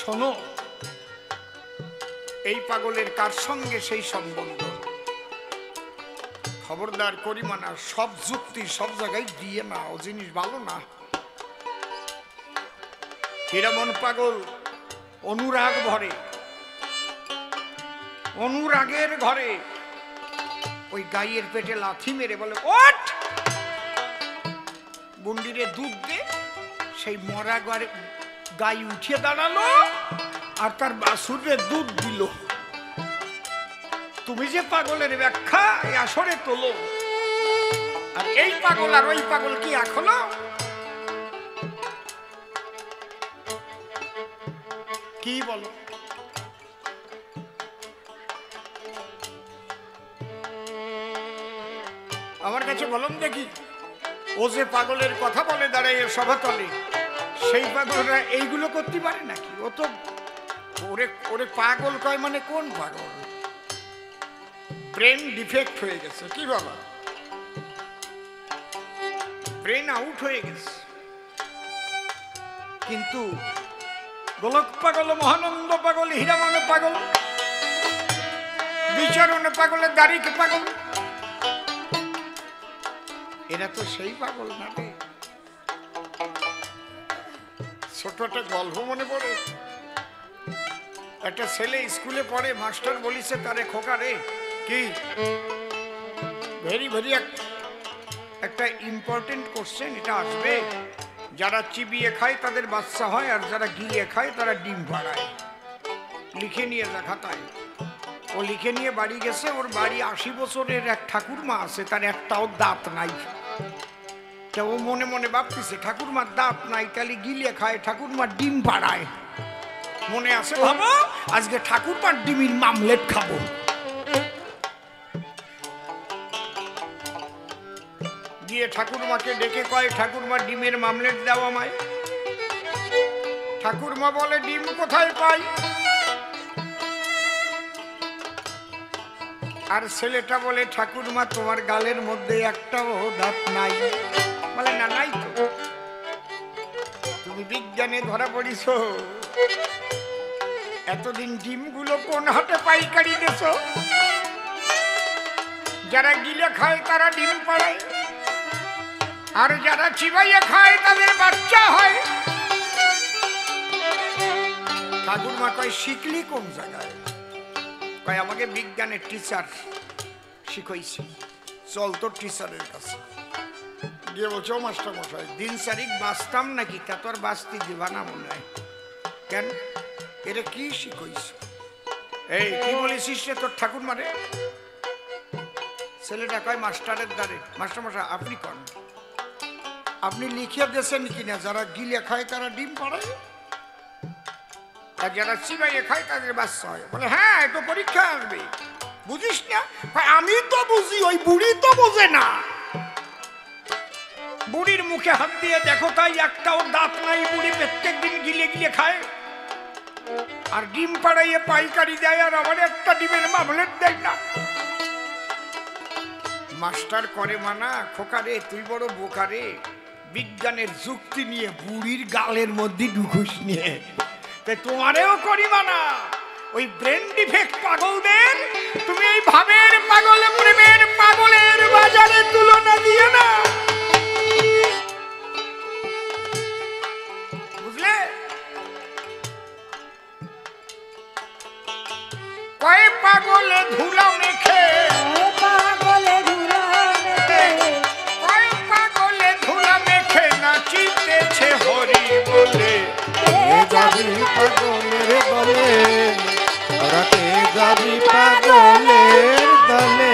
Speaker 1: শোনো, এই পাগলের কার সঙ্গে সেই সম্বন্ধ, খবরদার করিমানা, সব যুক্তি সব জায়গায় দিয়ে না, ও জিনিস ভালো না। হীরামন পাগল অনুরাগ ভরে, অনুরাগের ঘরে ওই গাইয়ের পেটে লাথি মেরে বলে, ওঠ বুন্ডিরে দুধ দে। সেই মরা গাই উঠিয়ে দাঁড়ালো আর তার বাছুরে দুধ দিল। তুমি যে পাগলের ব্যাখ্যা এই আসরে তোলো, আর এই পাগল আর ওই পাগল কি এক হলো? কি বলো? আমার কাছে বলুন দেখি, ও যে পাগলের কথা বলে দাঁড়ায় সভাতলে, সেই পাগলরা এইগুলো করতে পারে নাকি? ও তো ওরে ওরে পাগল কয় মানে কোন পাগল? ব্রেন ডিফেক্ট হয়ে গেছে। কি বাবা, ব্রেন আউট হয়ে গেছে। কিন্তু গোলক পাগল, মহানন্দ পাগল, হীরামন পাগল, বিচারণ পাগলের দাড়িকে পাগল, এরা তো সেই পাগল না রে। ছোট একটা গল্প মনে পড়ে, একটা ছেলে স্কুলে পড়ে, মাস্টার বলিছে তারে, খোকা রে, কি ভেরি ভেরি একটা ইম্পর্টেন্ট কোশ্চেন, এটা আসবে, যারা চিবিয়ে খায় তাদের বাচ্চা হয়, আর যারা গিলে খায় তারা ডিম পাড়ায়, লিখে নিয়ে যা খাতায়। ও লিখে নিয়ে বাড়ি গেছে, ওর বাড়ি 80 বছরের এক ঠাকুরমা আছে, তার একটাও দাঁত নাই। তা ও মনে মনে ভাবতেছে, ঠাকুরমার দাঁত নাই, তাহলে গিলে খায়, ঠাকুরমার ডিম পাড়ায়। মনে আছে ভাবো, আজকে ঠাকুরমার ডিমের মামলেট খাবো। গিয়ে ঠাকুরমাকে ডেকে কয়, ঠাকুরমা ডিমের মামলেট দাও আমায়। ঠাকুরমা বলে, ডিম কোথায় পাই? আর ছেলেটা বলে, ঠাকুরমা তোমার গালের মধ্যে একটাও দাঁত নাই। বলে, না নাই তো, তুমি বিজ্ঞানে ধরা পড়িছ, এতদিন ডিমগুলো কোন হাটে পাইকারি দেছ? যারা গিলে খায় তারা ডিম পাড়ায়, আর যারা চিবাইয়ে খায় তাদের বাচ্চা হয়। ঠাকুরমা কয়, শিখলি কোন জায়গায়? কয়, আমাকে বিজ্ঞানের টিচার শিখাইছে, চল তোর টিচারের কাছে। গিয়ে বলছো, মাস্টার মশাই দিন চারিক বাঁচতাম নাকি? তা তোর বাঁচতে দিবা না মনে হয়। কেন? এটা কি শিখাইছ? এই কি বলেছিস রে তোর ঠাকুরমারে? ছেলেটা কয়, মাস্টারের দ্বারে। মাস্টার মশাই আপনি কন, আপনি লিখে দিয়েছেন কিনা যারা গিলে খায় তারা ডিম পাড়ায়, আর যারা চিবাইয়ে খায় তাদের বাচ্চা হয়? বলে, হ্যাঁ এটা পরীক্ষা আসবে, বুঝিস না? আমি তো বুঝি, ওই বুড়ি তো বোঝে না। বুড়ির মুখে হাত দিয়ে দেখো, তাই একটাও দাঁত নাই। বুড়ি প্রত্যেক দিন গিলে গিলে খায়, আর ডিম পাড়াইয়ে পাইকারি দেয়, আর আমার একটা ডিমের মামলেট দেয় না। মাস্টার করে মানা, খোকারে তুই বড় বোকারে, বিজ্ঞানের যুক্তি নিয়ে বুড়ির গালের মধ্যে ঢুকুস নিয়ে। তাই তোমারেও করি মানা, ওই ব্রেন ডিফেক্ট পাগলদের তুমি এই ভাবের পাগল, প্রেমের পাগলের বাজারে তুলনা দিয়ে না, বুঝলে? কয় পাগলে ধুলা মেখে
Speaker 2: পাগলে ধুলা মেখে
Speaker 1: ওই পাগলে ধুলা মেখে নাচিতেছে হরি বলে
Speaker 3: যাবি পাগলের দলে রাতে যাবি পাগলের দলে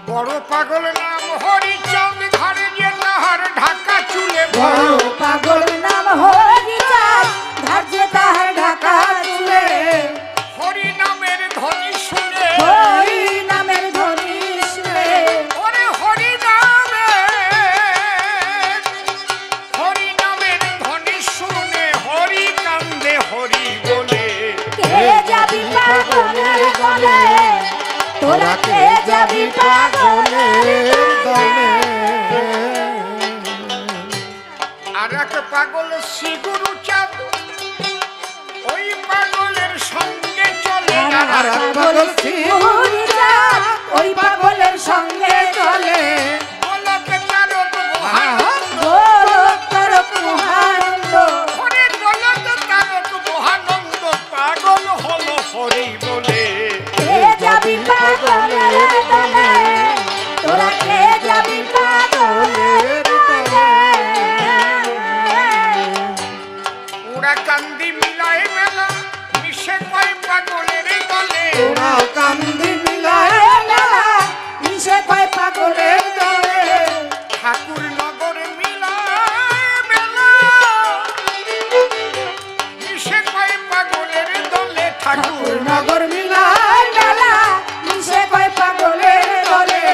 Speaker 1: বড় পাগল নাম হরিচাঁদ ঘরে যে তাহার ঢাকা চুলে
Speaker 2: বড় পাগল নাম হরিচাঁদ ধার যে তাহার ঢাকা চুলে
Speaker 1: হরি নামের ধ্বনি শুনে
Speaker 2: হরি নামের ধ্বনি শুনে
Speaker 1: ওরে হরি নামের ধ্বনি শুনে হরি কান্দে হরি বলে
Speaker 2: কে যাবি পাগলের দলে তোরা কে যাবি পাগলের দলে
Speaker 1: আর এক পাগল শ্রী গুরু চাঁদ ওই পাগলের সঙ্গে চলে
Speaker 2: আর এক পাগল হরিচাঁদ ওই পাগলের সঙ্গে চলে
Speaker 1: গোলকে তারক
Speaker 2: গোলক তারক মহানন্দ
Speaker 1: হরে গোলকে তারক মহানন্দ পাগল হলো হরি বলে
Speaker 2: কে যাবি পাগলের দলে তোরা কে যাবি পাগলের দলে
Speaker 1: ওরা কান্দি মিলায় মেলা মিশে কয় পাগলের দলে
Speaker 3: ওরা কান্দি মিলায়
Speaker 2: মেলা মিশে কয় পাগলের দলে
Speaker 1: ঠাকুর নগর মিলায় মেলা মিশে কয় পাগলের দলে ঠাকুর
Speaker 2: নগর মিলায় মেলা মিশে কয় পাগলের দলে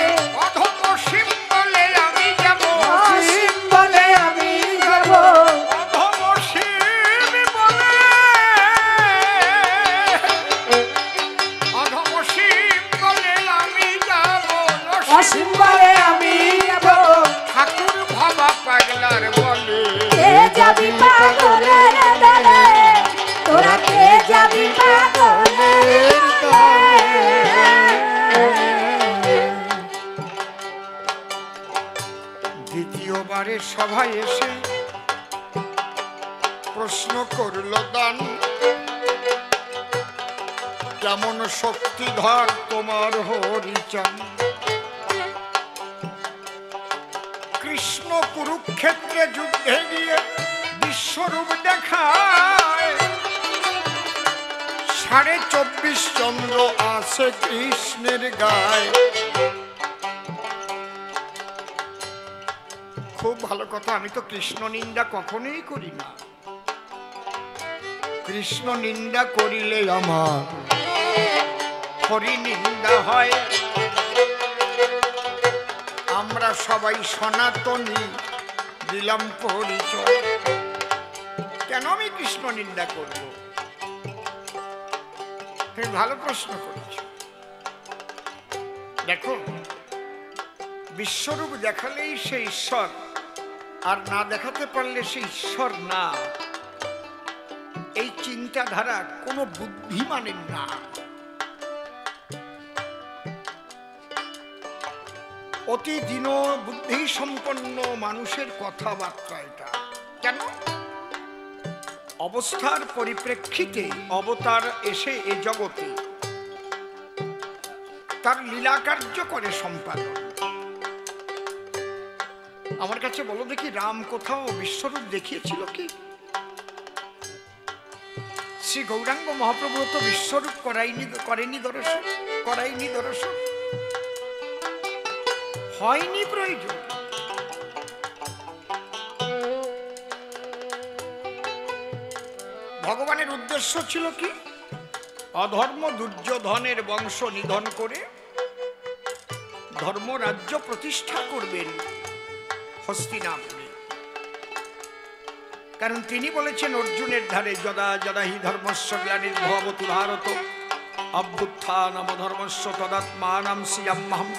Speaker 1: অধম শিব বলে আমি যাব
Speaker 2: অসীম বলে আমি যাব
Speaker 1: অধম শিব বলে অধম শিব বলে আমি যাব
Speaker 2: অসীম বলে আমি যাব
Speaker 1: ঠাকুর ভাবা পাগলার বলে
Speaker 2: কে যাবি পাগলের দলে তোরা কে যাবি পাগলের
Speaker 1: দ্বিতীয়বারে সভায় এসে প্রশ্ন করল দান কেমন শক্তিধর তোমার হরিচাঁদ কৃষ্ণ কুরুক্ষেত্রে যুদ্ধে গিয়ে বিশ্বরূপ দেখায় 24.5 চন্দ্র আছে কৃষ্ণের গায়ে খুব ভালো কথা আমি তো কৃষ্ণ নিন্দা কখনোই করি না কৃষ্ণ নিন্দা করিলে আমার হরি নিন্দা হয় আমরা সবাই সনাতনী দিলাম পরিচয় কেন আমি কৃষ্ণ নিন্দা করব তুমি ভালো প্রশ্ন করেছ দেখো বিশ্বরূপ দেখালেই সে ঈশ্বর আর না দেখাতে পারলে সে ঈশ্বর না এই চিন্তাধারা কোনো বুদ্ধিমানের না অতি দীন বুদ্ধি সম্পন্ন মানুষের কথাবার্তা এটা কেন অবস্থার পরিপ্রেক্ষিতে অবতার এসে এ জগতে তার লীলা কার্য করে সম্পাদন আমার কাছে বলো দেখি রাম কোথাও বিশ্বরূপ দেখিয়েছিল কি শ্রী গৌরাঙ্গ মহাপ্রভু তো বিশ্বরূপ করাইনি দর্শন হয়নি প্রয়োজন ভগবানের উদ্দেশ্য ছিল কি অধর্ম দুর্যোধনের বংশ নিধন করে ধর্মরাজ্য প্রতিষ্ঠা করবেন হস্তিনাপুরে কারণ তিনি বলেছেন অর্জুনের ধারে যদা যদা হি ধর্মস্য গ্লানির্ভবতি ভারত অভ্যুত্থানম ধর্মস্য তদাত্মানাং স্যাম্যহম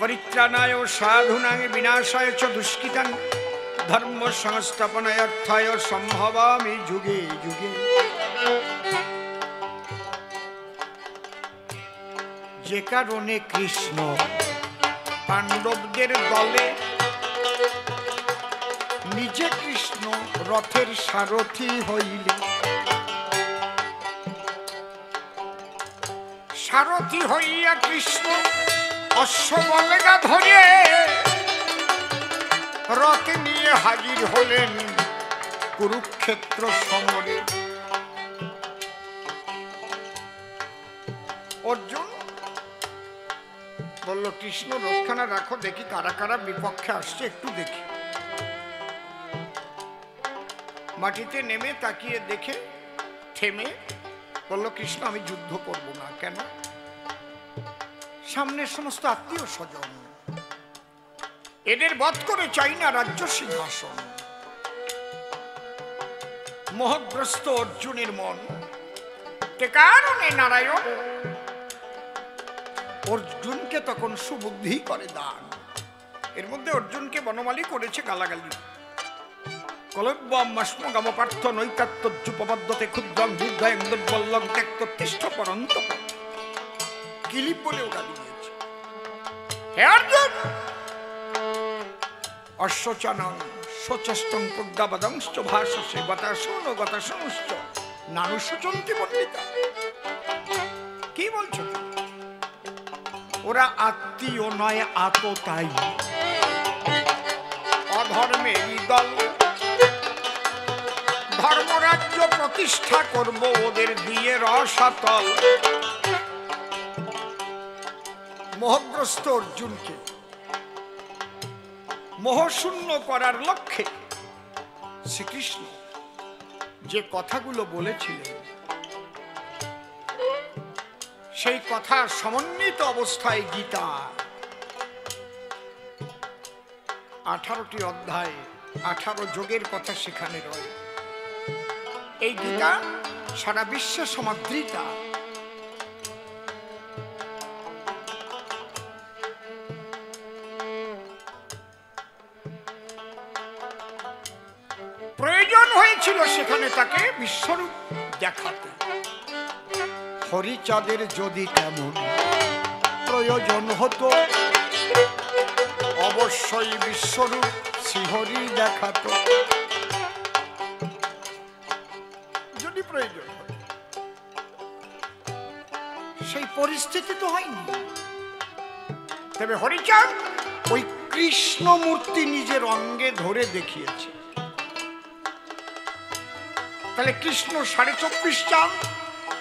Speaker 1: পরিত্রাণায় সাধূনাং বিনাশায় চ দুষ্কৃতাং ধর্ম সংস্থাপনার্থায় সম্ভবামি যুগে যুগে যে কারণে কৃষ্ণ পাণ্ডবদের দলে নিজে কৃষ্ণ রথের সারথি হইলে সারথি হইয়া কৃষ্ণ অশ্ব বলগা ধরে রথে নিয়ে হাজির হলেন কুরুক্ষেত্র সমরে। অর্জুন বলল, কৃষ্ণ রক্ষানা রাখো, দেখি কারা কারা বিপক্ষে আসছে, একটু দেখি। মাটিতে নেমে তাকিয়ে দেখে থেমে বলল, কৃষ্ণ আমি যুদ্ধ করব না। কেন? সামনের সমস্ত আত্মীয় স্বজন, এদের বধ করে চাই না রাজ্য সিংহাসন। মোহগ্রস্ত অর্জুনের মন, কে কারণে নারায়ণ অর্জুনকে তখন সুবুদ্ধি করে দান। এর মধ্যে অর্জুনকে বনমালী করেছে গালাগালি। কলব্যমাস্মগম পার্থ নৈকাত্তজ্জুপবদ্ধতে ক্ষুদ্রং হৃদয়ং দুর্বল্যং ত্যক্তোত্তিষ্ঠ পরন্তপ, কিলিপ বলেও গালি দিয়েছে। হে অর্জুন, অশ্বচানং সচষ্টং প্রজ্ঞাবদংশ্চ ভাষসে গতাশূন গতাশূনশ্চ নানুশোচন্তি পণ্ডিতা। কি বলছো? ওরা আত্মীয় নয়, আততাই, অধর্মেরই দল। ধর্মরাজ্য প্রতিষ্ঠা করব ওদের দিয়ে রসাতল। মোহগ্রস্ত অর্জুনকে মোহশূন্য করার লক্ষ্যে শ্রীকৃষ্ণ যে কথাগুলো বলেছিলেন, সেই কথা সমন্বিত অবস্থায় গীতা 18টি অধ্যায় 18 যোগের কথা সেখানে রয়। এই গীতা সারা বিশ্বে সমাদৃতা। প্রয়োজন হয়েছিল সেখানে তাকে বিশ্বরূপ দেখাতে। হরিচাঁদের যদি তেমন প্রয়োজন হতো, অবশ্যই বিশ্বরূপ শ্রীহরি দেখাতো। যদি প্রয়োজন হতো, সেই পরিস্থিতি তো হয়নি। তবে হরিচাঁদ ওই কৃষ্ণ মূর্তি নিজের অঙ্গে ধরে দেখিয়েছে। তাহলে কৃষ্ণ 24.5 চাঁদ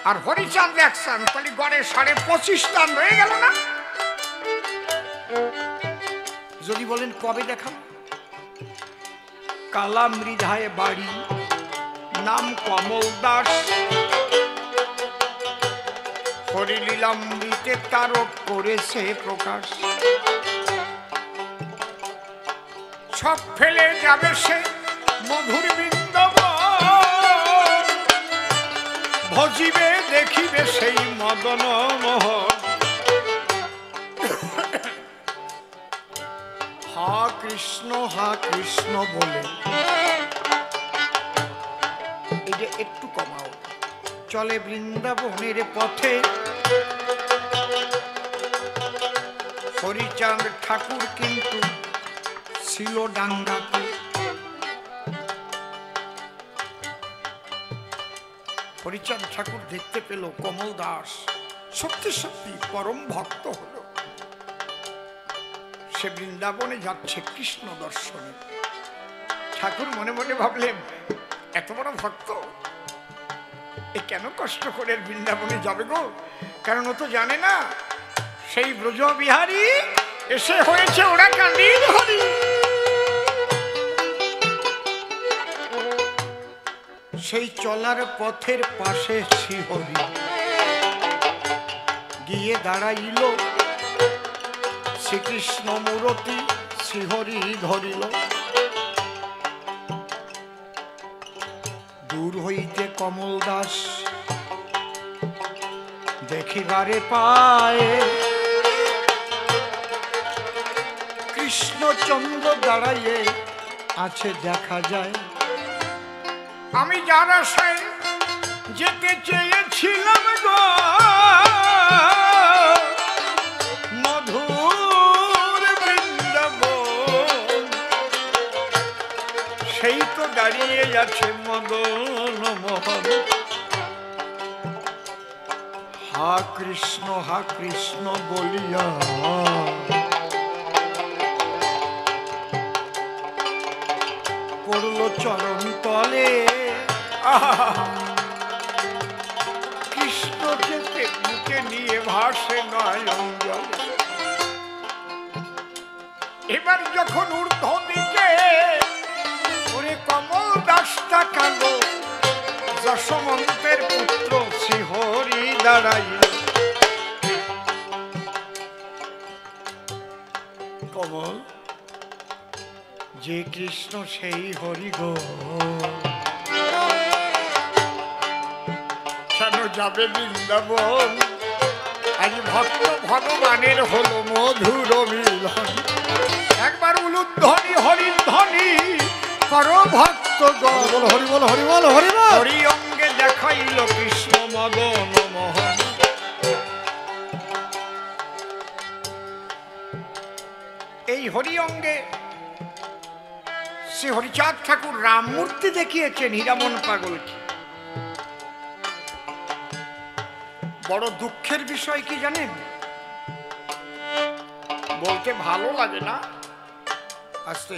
Speaker 1: আর হরিচাঁদ 1 চাঁদ, তাহলে গড়ে 25.5 চাঁদ হয়ে গেল না? যদি বলেন কবে দেখান? কালা মৃধায় বাড়ি, নাম কমল দাস, হরিলীলামৃতে তারক করেছে প্রকাশ। সব ফেলে যাবে সে মধুর বৃন্দাবন, ভজিবে দেখিবে সেই মদন মোহন। হা কৃষ্ণ বলে এই যে একটু কমাও, চলে বৃন্দাবনের পথে। হরিচাঁদ ঠাকুর কিন্তু ছিল ডাঙ্গাতে। হরিচাঁদ ঠাকুর দেখতে পেল কমল দাস সত্যি সত্যি পরম ভক্ত হলো। সে বৃন্দাবনে যাচ্ছে কৃষ্ণ দর্শনে। ঠাকুর মনে মনে ভাবলেন, এত বড় ভক্ত, এ কেন কষ্ট করে বৃন্দাবনে যাবে গো? কারণ ও তো জানে না সেই ব্রজবিহারী এসে হয়েছে ওরা কান্দির হরি। সেই চলার পথের পাশে শ্রীহরি গিয়ে দাঁড়াইল। শ্রীকৃষ্ণ মূরতি শ্রীহরি ধরিল। দূর হইতে কমল দাস দেখিবারে পায়, কৃষ্ণচন্দ্র দাঁড়াইয়ে আছে দেখা যায়। আমি যার আশায় যেতে চেয়েছিলাম গো, মধুর বৃন্দাবন, সেই তো দাঁড়িয়ে আছে মদন মোহন। হা কৃষ্ণ বলিয়া পড়ল চরণ তলে। কৃষ্ণকে বুকে নিয়ে ভাসে নয়ন জলে। এবার যখন ঊর্ধ্ব দিকে ওরে কমল দাসটা কালো, যশোমন্তের পুত্র শ্রীহরি দাঁড়াইল। কমল যে কৃষ্ণ সেই হরি গো, কেন যাবে বৃন্দাবন? আজ ভক্ত ভগবানের হলো মধুর মিলন। একবার উলুধ্বনি হরির ধ্বনি করো ভক্ত গণ।
Speaker 3: হরি বল হরি বল হরি বল।
Speaker 1: হরি অঙ্গে দেখাইল কৃষ্ণ মদন মোহন। এই হরি অঙ্গে শ্রী হরিচাঁদ ঠাকুর রাম মূর্তি দেখিয়েছেন হীরামন পাগলকে। বড় দুঃখের বিষয় কি জানেন? বলতে ভালো লাগে না, আস্তে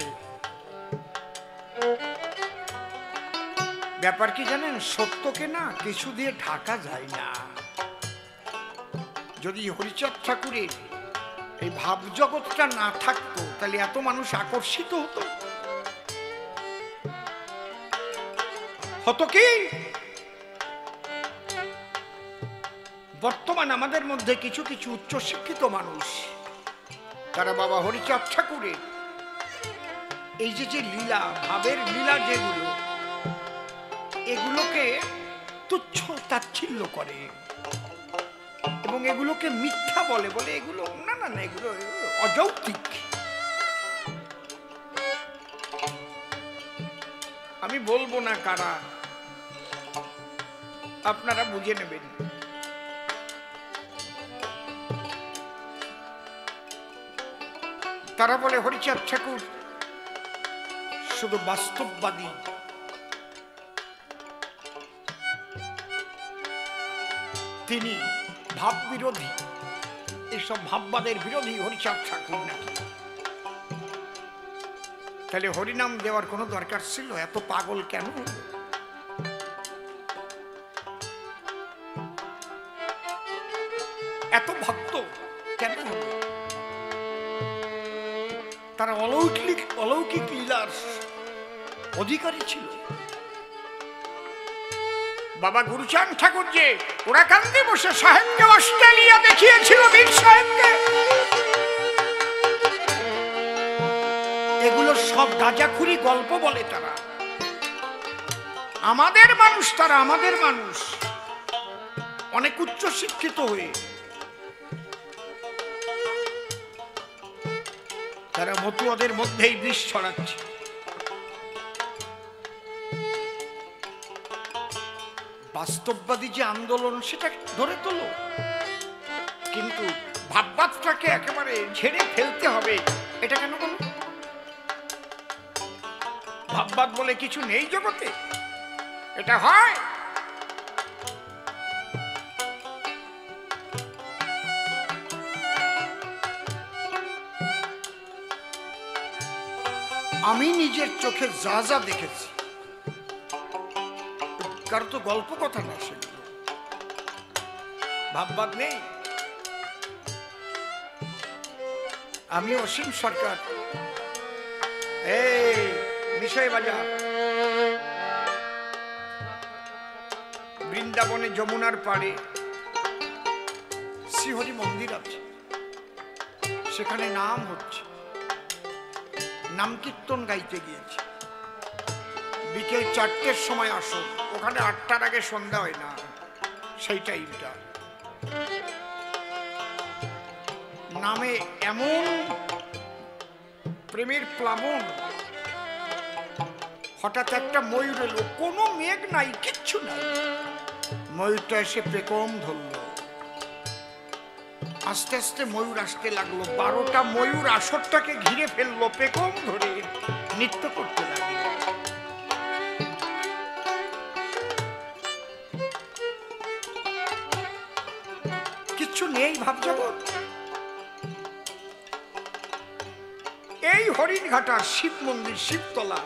Speaker 1: ব্যাপার কি জানেন? সত্যকে না কিছু দিয়ে ঢাকা যায় না। যদি হরিচাঁদ ঠাকুরের এই ভাব জগৎটা না থাকতো তাহলে এত মানুষ আকর্ষিত হতো? হতো কি? বর্তমান আমাদের মধ্যে কিছু কিছু উচ্চশিক্ষিত মানুষ, তারা বাবা হরিচাঁদ ঠাকুরের এই যে লীলা, ভাবের লীলা যেগুলো, এগুলোকে তুচ্ছ তাচ্ছিল্য করে এবং এগুলোকে মিথ্যা বলে। বলে এগুলো না না না, এগুলো অযৌক্তিক। আমি বলবো না কারা, আপনারা বুঝে নেবেন। তারা বলে হরিচাঁদ ঠাকুর শুধু বাস্তববাদী, তিনি ভাব বিরোধী, এইসব ভাববাদের বিরোধী হরিচাঁদ ঠাকুর নাকি। তাহলে হরিনাম দেওয়ার কোনো দরকার ছিল? এত পাগল কেন? এত ভক্ত কেন? তারা অলৌকিক লীলার অধিকারী ছিল। বাবা গুরুচাঁদ ঠাকুর যে ওরাকান্দি বসে সাহেবকে অস্ট্রেলিয়া দেখিয়েছিল, বীর সাহেবকে, এগুলো সব গাঁজাখুরি গল্প বলে তারা। আমাদের মানুষ, তারা আমাদের মানুষ, অনেক উচ্চ শিক্ষিত হয়ে তারা মতুয়াদের মধ্যেই বিষ ছড়াচ্ছে। বাস্তববাদী যে আন্দোলন সেটা ধরে তোলো, কিন্তু ভাববাদটাকে একেবারে ঝেড়ে ফেলতে হবে, এটা কেন বলো? ভাববাদ বলে কিছু নেই জগতে, এটা হয়। আমি নিজের চোখে যা যা দেখেছি, কারো তো গল্প কথা না, সেগুলো ভাববাদ নেই। আমি অসীম সরকার, এই বিষয় বাজার বৃন্দাবনে যমুনার পাড়ে শ্রীহরি মন্দির আছে, সেখানে নাম হচ্ছে, নাম কীর্তন গাইতে গিয়েছে। বিকেল 4টের সময় আসো, ওখানে 8টার আগে সন্ধ্যা হয় না, সেই টাইমটা। নামে এমন প্রেমের প্লাবন, হঠাৎ একটা ময়ূর এলো, কোনো মেঘ নাই, কিচ্ছু নাই, ময়ূরটা এসে পেকম ধরল। আস্তে আস্তে ময়ূর আসতে লাগলো, 12টা ময়ূর আসরটাকে ঘিরে ফেললো, পেকম ধরে নৃত্য করতে লাগলো। কিচ্ছু নেই ভাব জগৎ। এই হরিণঘাটার শিব মন্দির, শিবতলা,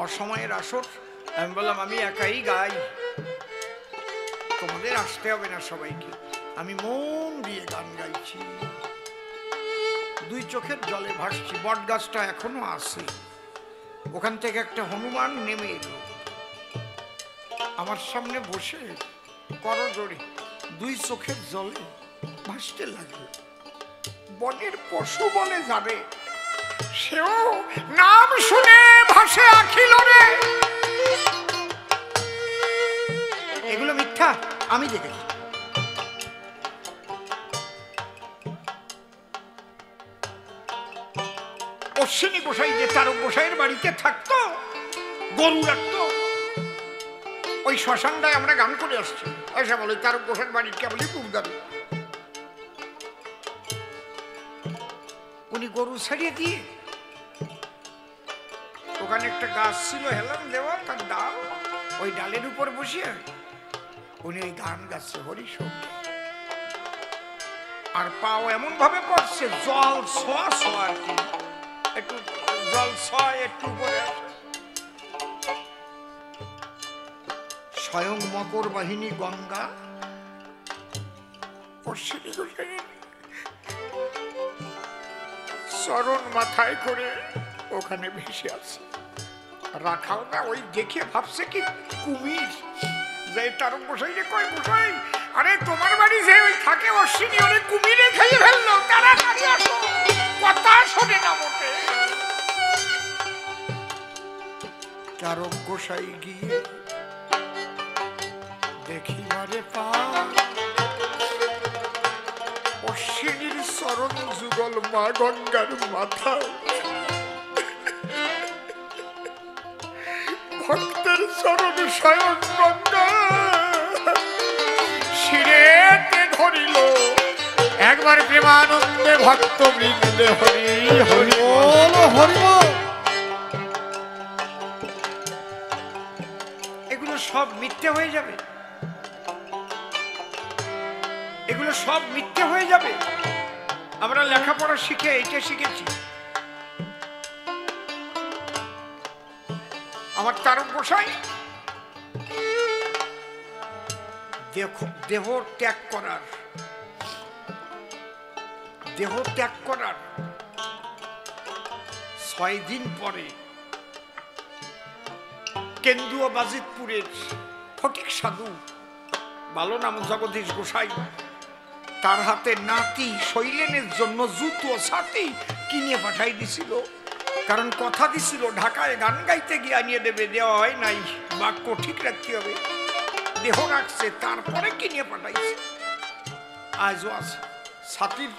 Speaker 1: অসময়ের আসর। আমি বললাম আমি একাই গাই, তোমাদের আসতে হবে না সবাইকে। আমি মন দিয়ে গান গাইছি, দুই চোখের জলে ভাসছি। বট গাছটা এখনো আছে, ওখান থেকে একটা হনুমান নেমে এলো, আমার সামনে বসে করজোড়ে দুই চোখের জলে ভাসতে লাগলো। বনের পশু বনে যাবে, সেও নাম শুনে ভাসে আখিল রে। এগুলো মিথ্যা, আমি দেখেছি। অশ্বিনী গোসাই যে তারক গোসাইয়ের বাড়িতে থাকতো, গরু রাখতো, ওই শ্মশানটায় আমরা গান করে আসছি। এসে বলে তারক গোসাইয়ের বাড়ির কেবলই খুব দাবি। উনি গরু ছাড়িয়ে দিয়ে ওখানে একটা গাছ ছিল হেলাম দেওয়া, তার ডাল, ওই ডালের উপর বসিয়ে উনি ওই গান গাচ্ছে হরি সঙ্গে। আর পাও এমন ভাবে পড়ছে জল ছোঁয়া ছোঁয়া, আর কি একটু জল ছয় একটু উপরে আসে। স্বয়ং মকর বাহিনী গঙ্গা চরণ মাথায় করে ওখানে ভেসে আছে। রাখাও না, ওই দেখে ভাবছে কি কুমির। যে তারক গোসাই যে কয় গোসাই, আরে তোমার বাড়ি যে ওই থাকে অশ্বিনী, ওরে কুমিরে খেয়ে ফেললো, তাড়াতাড়ি আসো। কথা শোনে না মোটে। তারক গোসাই গিয়ে দেখিবারে পা অশ্বিনীর চরণ যুগল মা গঙ্গার মাথায়। ভক্তের চরণ স্বয়ং গঙ্গা শিরেতে ধরিল, একবার প্রেমানন্দে ভক্ত বৃন্দে হরি হরি বল হরি বল। এগুলো সব মিথ্যে হয়ে যাবে, এগুলো সব মিথ্যে হয়ে যাবে। আমরা লেখাপড়া শিখে এটা শিখেছি। আমার তারক গোসাই দেহ ত্যাগ করার 6 দিন পরে কেন্দুয়া বাজিতপুরের ফটিক সাধু, ভালো নাম জগদীশ গোসাই, তার হাতে নাতি শৈলেনের জন্য জুতো ছাতি কিনে পাঠাই দিছিল। কারণ কথা দিছিল ঢাকায় গান গাইতে গিয়ে আনিয়ে দেবে, দেওয়া হয় নাই, বাক্য ঠিক রাখতে হবে। দেহ রাখছে, তারপরে কিনে পাঠাইছে। আজও আছে ছাতির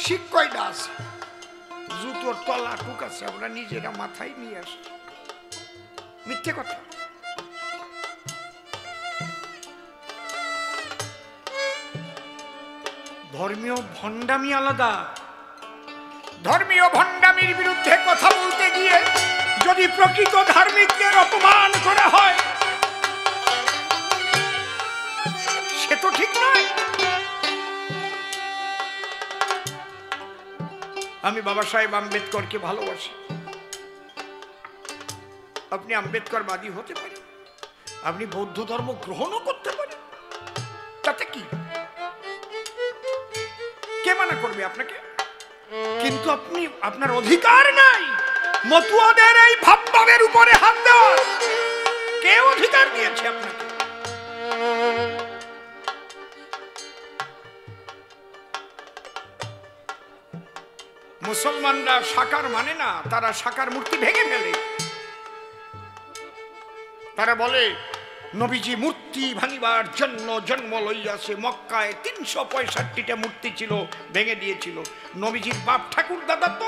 Speaker 1: শিক কয়টা আছে, জুতোর তলা টুক আছে, আমরা নিজেরা মাথায় নিয়ে আসি। মিথ্যে কথা। ধর্মীয় ভণ্ডামি আলাদা। ধর্মীয় ভণ্ডামির বিরুদ্ধে কথা বলতে গিয়ে যদি প্রকৃত ধার্মিকদের অপমান করা হয়, সে তো ঠিক নয়। আমি বাবা সাহেব আম্বেদকরকে ভালোবাসি। আপনি আম্বেদকরবাদী হতে পারেন, আপনি বৌদ্ধ ধর্ম গ্রহণও করতে পারেন, তাতে কি, কে মানা করবে আপনাকে? কিন্তু আপনি, আপনার অধিকার নাই মতুয়াদের এই ভাবভাবের উপরে হাত দেওয়ার। কে অধিকার দিয়েছে আপনাকে? মুসলমানরা সাকার মানে না, তারা সাকার মূর্তি ভেঙে ফেলে। তারা বলে নবীজি মূর্তি ভাঙিবার জন্য জন্ম লইয়াছে। মক্কায় 365টা মূর্তি ছিল, ভেঙে দিয়েছিল। নবীজির বাপ ঠাকুর দাদা তো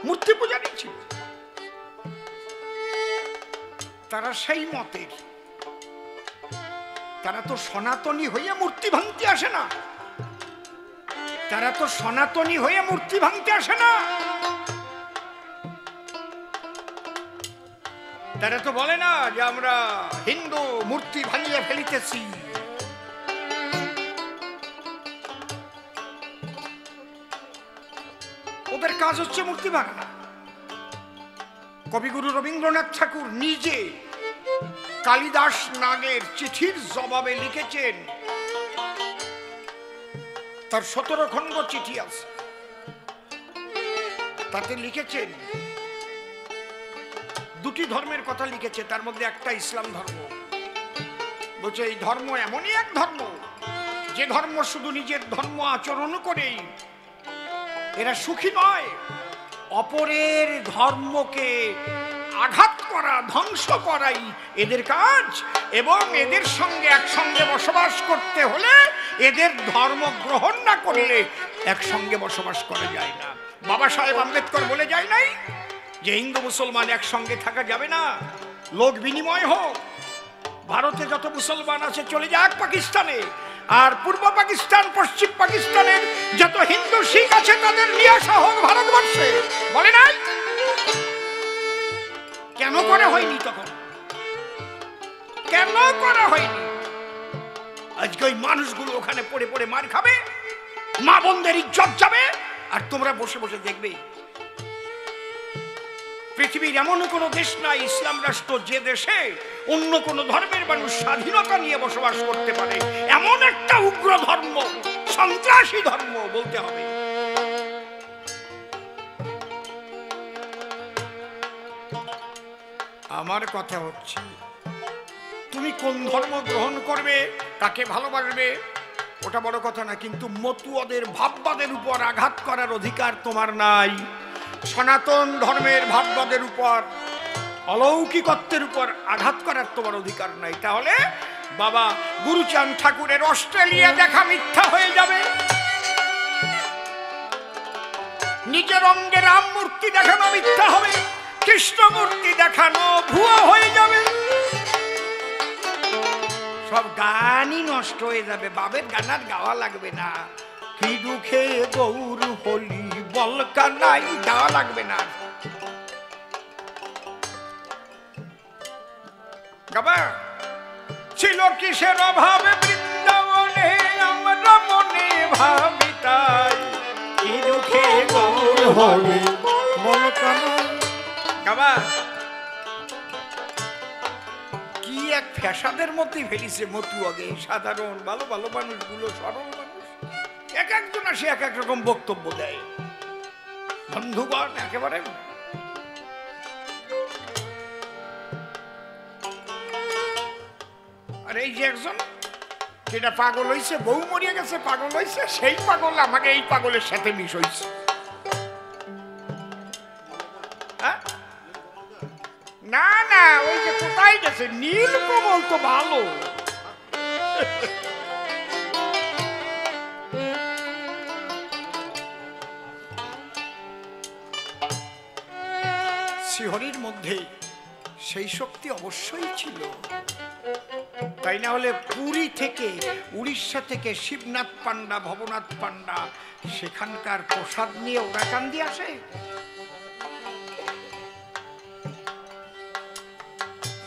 Speaker 1: মূর্তি পূজারী ছিল। তারা সেই মতের, তারা তো সনাতনী হইয়া মূর্তি ভাঙতে আসে না। তারা তো সনাতনী হয়ে মূর্তি ভাঙতে আসে না। তারা তো বলে না যে আমরা হিন্দু মূর্তি ভাঙিয়ে ফেলিতেছি। কাজ হচ্ছে মূর্তি ভাঙা। কবিগুরু রবীন্দ্রনাথ ঠাকুর নিজে কালিদাস নাগের চিঠির জবাবে লিখেছেন, তার 17 খণ্ড চিঠি আছে, তাতে লিখেছেন দুটি ধর্মের কথা লিখেছে, তার মধ্যে একটা ইসলাম ধর্ম। বলছে এই ধর্ম এমনই এক ধর্ম যে ধর্ম শুধু নিজের ধর্ম আচরণ করেই এরা সুখী নয়, অপরের ধর্মকে আঘাত করা, ধ্বংস করাই এদের কাজ। এবং এদের সঙ্গে একসঙ্গে বসবাস করতে হলে এদের ধর্ম গ্রহণ না করলে একসঙ্গে বসবাস করা যায় না। বাবা সাহেব আম্বেদকর বলে যায় নাই যে হিন্দু মুসলমান একসঙ্গে থাকা যাবে না, লোক বিনিময় হোক। ভারতে যত মুসলমান আছে চলে যাক পাকিস্তানে, আর পূর্ব পাকিস্তান পশ্চিম পাকিস্তানের যত হিন্দু শিখ আছে তাদের নিয়ে আসা হোক ভারতবর্ষে। বলে নাই? কেন করে হয়নি তখন? কেন করা হয়নি? আজকে ওই মানুষগুলো ওখানে পড়ে পড়ে মার খাবে, মা বোনদের ইজ্জত যাবে, আর তোমরা বসে বসে দেখবে। পৃথিবীর এমন কোন দেশ নাই ইসলাম রাষ্ট্র যে দেশে অন্য কোন ধর্মের মানুষ স্বাধীনতা নিয়ে বসবাস করতে পারে। এমন একটা উগ্র ধর্ম, সন্ত্রাসী ধর্ম বলতে হবে। আমার কথা হচ্ছে, তুমি কোন ধর্ম গ্রহণ করবে, কাকে ভালোবাসবে, ওটা বড় কথা না, কিন্তু মতুয়াদের ভাববাদের উপর আঘাত করার অধিকার তোমার নাই। সনাতন ধর্মের ভাববাদের উপর, অলৌকিকত্বের উপর আঘাত করার তোমার অধিকার নাই। তাহলে বাবা গুরুচাঁদ ঠাকুরের অস্ট্রেলিয়া দেখা মিথ্যা হয়ে যাবে, নিজের অঙ্গে রাম মূর্তি দেখানো মিথ্যা হবে, কৃষ্ণ মূর্তি দেখানো ভুয়া হয়ে যাবে, সব গানই নষ্ট হয়ে যাবে। বাবের গান আর গাওয়া লাগবে না। কি দুঃখে গৌর হলি বল কানাই, গাওয়া লাগবে না। গাবা ছিল কিসের অভাবে বৃন্দাবনে, আমরা মনে ভাবি তাই। কি দুঃখে গৌর হলি বল কানাই। গাবা কি এক ফ্যাসাদের মধ্যে ফেলিছে মতুয়াকে। সাধারণ ভালো ভালো মানুষগুলো, সরল মানুষ, এক একজন আসে এক এক রকম বক্তব্য দেয়। বন্ধুগণ একেবারে আর এই যে একজন যেটা পাগল হইছে, বউ মরিয়া গেছে, পাগল হইছে, সেই পাগল আমাকে এই পাগলের সাথে মিশ হইছে। না না, ওই যে কোথায় গেছে নীলকমল তো ভালো। শ্রীহরির মধ্যে সেই শক্তি অবশ্যই ছিল, তাই না হলে পুরী থেকে, উড়িষ্যা থেকে শিবনাথ পান্ডা, ভবনাথ পান্ডা সেখানকার প্রসাদ নিয়ে ওরা কান্দি আসে।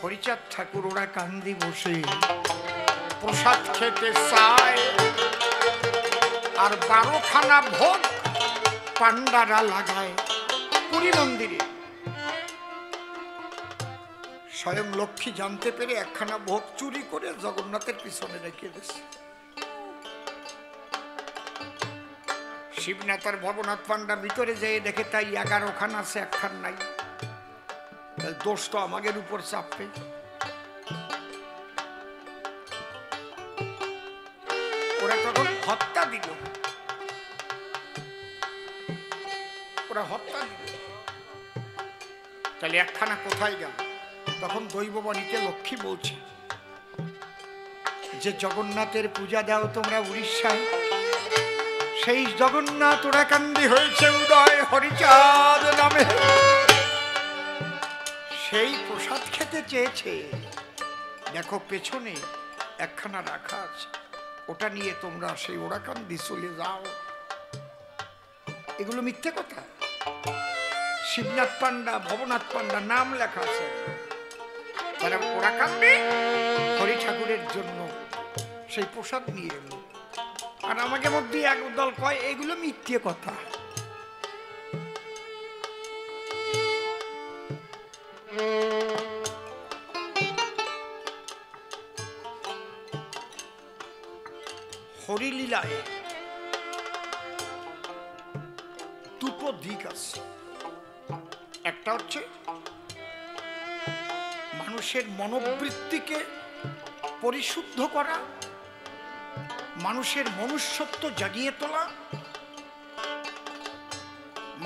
Speaker 1: হরিচাঁদ ঠাকুর ওরা কান্দি বসে প্রসাদ খেতে চায়, আর 12খানা ভোগ পান্ডারা লাগায় পুরী মন্দিরে। স্বয়ং লক্ষ্মী জানতে পেরে 1খানা ভোগ চুরি করে জগন্নাথের পিছনে রেখে দিয়েছে। শিবনাথ আর ভবনাথ পান্ডা ভিতরে যেয়ে দেখে তাই 11খানা আছে, 1খান নাই। দোষ তো আমাদের উপর চাপবে। ওরা তখন হত্যা দিল, ওরা হত্যা দিল। তাহলে 1খানা কোথায় গেল? তখন দৈববাণীতে লক্ষ্মী বলছে যে জগন্নাথের পূজা দাও তোমরা উড়িষ্যায়, সেই জগন্নাথ ওরা কান্দি হয়েছে উদয় হরিচাঁদ নামে। সেই প্রসাদ খেতে চেয়েছে, দেখো পেছনে 1খানা রাখা আছে, ওটা নিয়ে তোমরা সেই ওরাকান্দি চলে যাও। এগুলো মিথ্যে কথা। শিবনাথ পান্ডা, ভবনাথ পান্ডা নাম লেখা আছে, তারা ওরাকান্দি হরি ঠাকুরের জন্য সেই প্রসাদ নিয়ে এলো। আর আমাকে মধ্যে একদল কয় এগুলো মিথ্যে কথা। হরিলীলায় দুটো দিক আছে। একটা হচ্ছে মানুষের মনোবৃত্তিকে পরিশুদ্ধ করা, মানুষের মনুষ্যত্ব জাগিয়ে তোলা,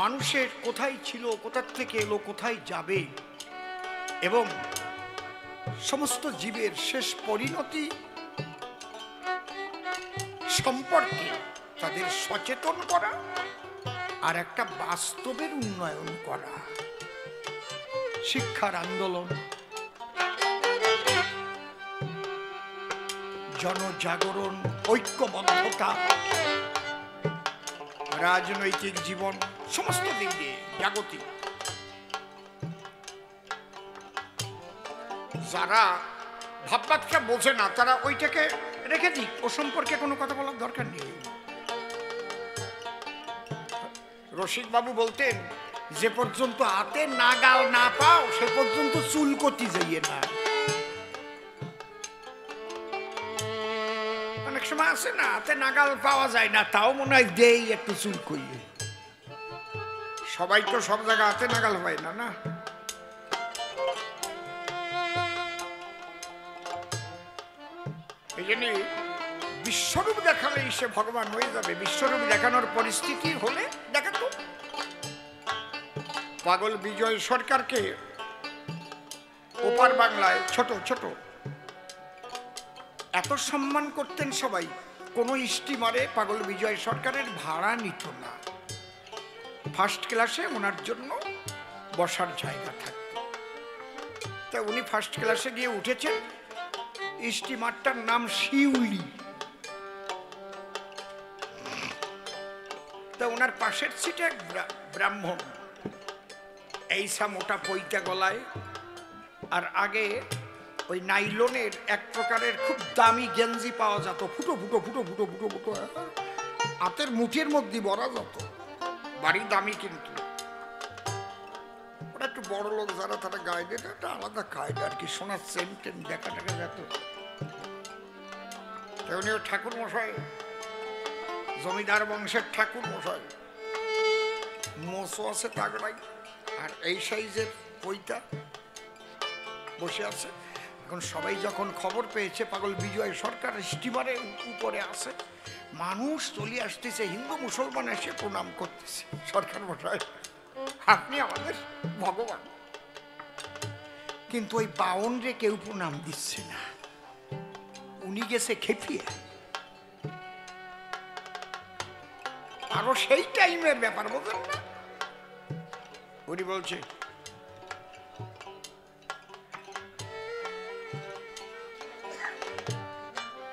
Speaker 1: মানুষের কোথায় ছিল, কোথা থেকে এলো, কোথায় যাবে, এবং সমস্ত জীবের শেষ পরিণতি সম্পর্কে তাদের সচেতন করা, আর একটা বাস্তবের উন্নয়ন করা, শিক্ষার আন্দোলন, জনজাগরণ, ঐক্যবদ্ধতা, রাজনৈতিক জীবন, সমস্ত দিক দিয়ে জাগতিক। যারা ভাববাদটা বোঝে না তারা ওইটাকে রেখে দিক, ও সম্পর্কে কোনো কথা বলার দরকার নেই। রসিক বাবু বলতেন, যে পর্যন্ত হাতে নাগাল না পাও সে পর্যন্ত চুল করতে যাইয়ে না। অনেক সময় আছে না, হাতে নাগাল পাওয়া যায় না, তাও মনে হয় দেই একটু চুল করিয়ে। সবাই তো সব জায়গা হাতে নাগাল হয় না, না। এই জন্য বিশ্বরূপ দেখালেই সে ভগবান হয়ে যাবে। বিশ্বরূপ দেখানোর পরিস্থিতি হলে দেখাতো। পাগল বিজয় সরকারকে ওপার বাংলায় ছোট ছোট এত সম্মান করতেন সবাই, কোন স্টিমারে পাগল বিজয় সরকারের ভাড়া নিত না। ফার্স্ট ক্লাসে ওনার জন্য বসার জায়গা থাকত। তা উনি ফার্স্ট ক্লাসে গিয়ে উঠেছেন, স্টিমারটার নাম শিউলি। তা ওনার পাশের সিটে এক ব্রাহ্মণ, এইসা মোটা পৈতা গলায়, আর আগে ওই নাইলনের এক প্রকারের খুব দামি গেঞ্জি পাওয়া যেত, ফুটো ফুটো ফুটো ফুটো ফুটো ফুটো, হাতের মুঠির মধ্যে বরা যেত, বাড়ি দামি। কিন্তু ওরা একটু বড় লোক যারা, তারা গায়ে দিত একটা আলাদা কায়দা আর কি, সোনার চেন টেন দেখা টাকা যেত। উনি ঠাকুর মশাই, জমিদার বংশের ঠাকুর মশাই, মোচো আছে তাগড়াই, আর এই সাইজের পৈতা বসে আছে। এখন সবাই যখন খবর পেয়েছে পাগল বিজয় সরকার স্টিমারের উপরে আছে, মানুষ চলে আসতেছে, হিন্দু মুসলমান এসে প্রণাম করতেছে। সরকার মশাই, আপনি আমাদের ভগবান। কিন্তু ওই বাউন্ডে কেউ প্রণাম দিচ্ছে না, উনি গেছে খেপিয়ে। আরো সেই টাইমের ব্যাপার, বলবেন না? উনি বলছে,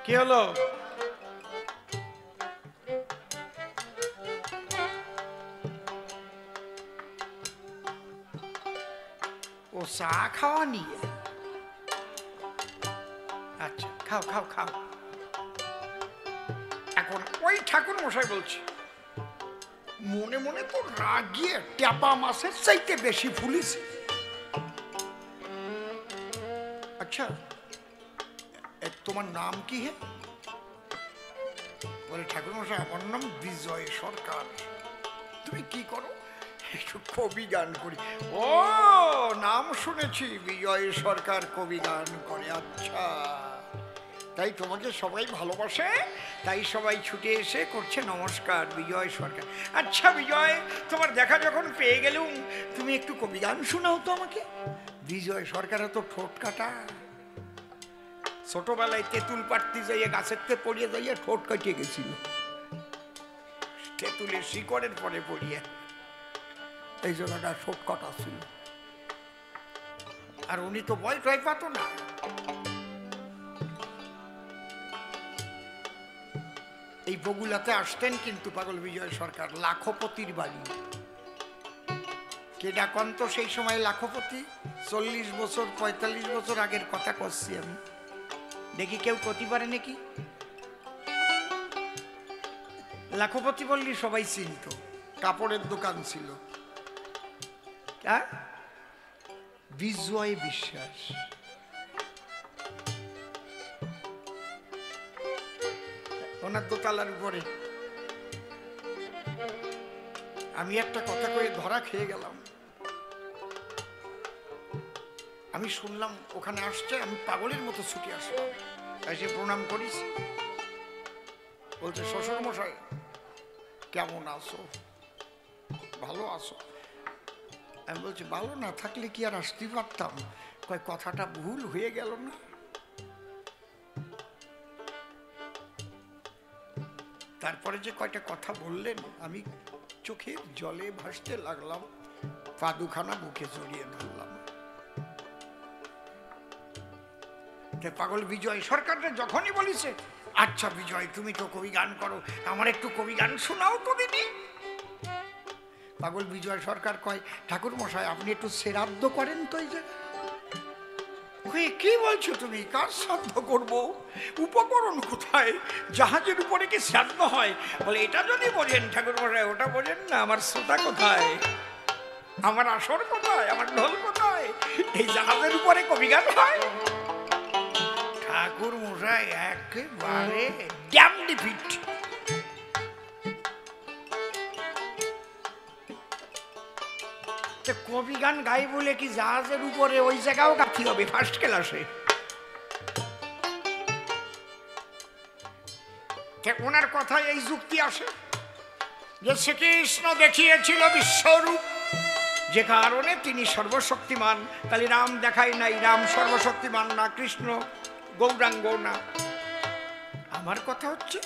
Speaker 1: কি হলো? ও চা খাওয়া নিয়ে? আচ্ছা, খাও খাও খাও। এখন ওই ঠাকুর মশাই বলছে, মনে মনে তো রাগিয়ে ট্যাপা মাছের চাইতে বেশি ফুলিছে। আচ্ছা, তোমার নাম কি? হে বলে, ঠাকুর মশাই আমার নাম বিজয় সরকার। তুমি কি করো? একটু কবি গান করি। ও, নাম শুনেছি, বিজয় সরকার কবি গান করে। আচ্ছা, তাই তোমাকে সবাই ভালোবাসে, তাই সবাই ছুটে এসে করছে নমস্কার বিজয় সরকার। আচ্ছা বিজয়, তোমার দেখা যখন পেয়ে গেলুম, তুমি একটু কবি গান শোনাও তো আমাকে। বিজয় সরকার তো ঠোঁট কাটা, ছোটবেলায় তেঁতুল পাড়তে যাইয়ে গাছের তে পড়িয়ে যাইয়ে ঠোঁট কাটিয়ে গেছিল, তেঁতুলের শিকড়ের পরে পড়িয়ে এই জায়গাটা ঠোঁট কাটা ছিল। আর উনি তো ভয় টয় পাতো না। এই বগুলাতে আসতেন কিন্তু পাগল বিজয় সরকার, লাখপতির বাড়ি। কে ডাকন তো সেই সময় লাখপতি? 40 বছর 45 বছর আগের কথা করছি আমি। দেখি কেউ করতে পারে নাকি? লাখপতি বললি সবাই চিনত, কাপড়ের দোকান ছিল। বিজয় বিশ্বাস। ওনার দোতলার উপরে। আমি একটা কথা কয়ে ধরা খেয়ে গেলাম। আমি শুনলাম ওখানে আসছে, আমি পাগলের মতো ছুটে আসলাম, এসে প্রণাম করিস। বলছে শ্বশুর মশাই কেমন আছো? ভালো আছো? আমি বলছি ভালো না থাকলে কি আর আসতে পারতাম? কয় কথাটা ভুল হয়ে গেল না? তারপরে যে কয়টা কথা বললেন আমি চোখের জলে ভাসতে লাগলাম, পা দুখানা বুকে জড়িয়ে ধরলাম। পাগল বিজয় সরকারটা যখনই বলিছে, আচ্ছা বিজয় তুমি তো কবি গান করো, আমার একটু কবি গান শোনাও তো দিদি। পাগল বিজয় সরকার কয় ঠাকুর মশাই আপনি একটু শ্রাদ্ধ করেন তো এই জায়গায়। কি বলছো তুমি? কার শ্রাদ্ধ করবো? উপকরণ কোথায়? জাহাজের উপরে কি শ্রাদ্ধ হয়? বলে এটা যদি বোঝেন ঠাকুর মশাই, ওটা বোঝেন না। আমার শ্রোতা কোথায়? আমার আসর কোথায়? আমার ঢোল কোথায়? এই জাহাজের উপরে কবি গান হয়? ঠাকুর মশাই একেবারে ড্যাম ডিফিট। কবি গান গাই বলে কি জাহাজের উপরে ওই জায়গাও গাঁথি হবে ফার্স্ট ক্লাসে? ওনার কথায় এই যুক্তি আসে যে শ্রীকৃষ্ণ দেখিয়েছিল বিশ্বরূপ, যে কারণে তিনি সর্বশক্তিমান। তাহলে রাম দেখাই নাই, রাম সর্বশক্তিমান না, কৃষ্ণ গৌরাঙ্গ না। আমার কথা হচ্ছে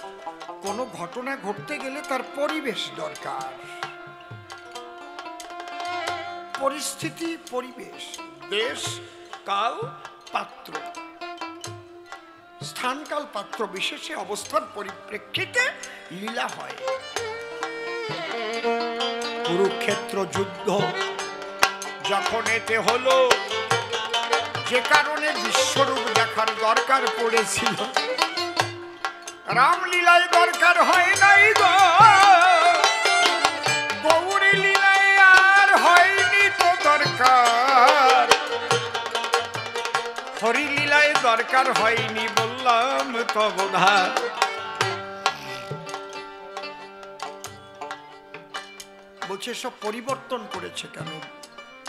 Speaker 1: কোনো ঘটনা ঘটতে গেলে তার পরিবেশ দরকার, পরিস্থিতি, পরিবেশ, দেশ, কাল, পাত্র, স্থান, কাল, পাত্র বিশেষে অবস্থার পরিপ্রেক্ষিতে লীলা হয়। কুরুক্ষেত্র যুদ্ধ যখন এতে হলো, যে কারণে বিশ্বরূপ দেখার দরকার পড়েছিল, রামলীলায় দরকার হয় নাই গো, গৌরী লীলায় আর হয়নি তো দরকার, হরি লীলায় দরকার হয়নি বললাম তো বোধহয়। বলছে সব পরিবর্তন করেছে কেন?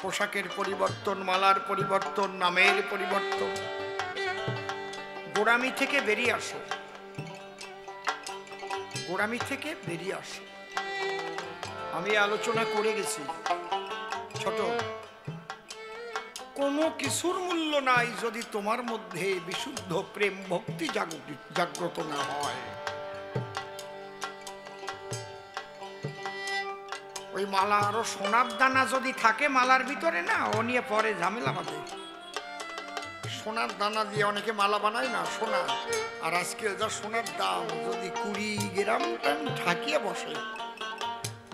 Speaker 1: পোশাকের পরিবর্তন, মালার পরিবর্তন, নামের পরিবর্তন। গোড়ামি থেকে বেরিয়ে আসো, গোড়ামি থেকে বেরিয়ে আসো। আমি আলোচনা করে গেছি ছোট, কোনো কিছুর মূল্য নাই যদি তোমার মধ্যে বিশুদ্ধ প্রেম ভক্তি জাগ্রত না হয়। ওই মালা আরো সোনার দানা যদি থাকে মালার ভিতরে, না ও নিয়ে পরে ঝামেলা হবে। সোনার দানা দিয়ে অনেকে মালা বানায় না, সোনা। আর আজকে যা সোনার দাম, যদি 20 গ্রাম ঢাকিয়ে বসে,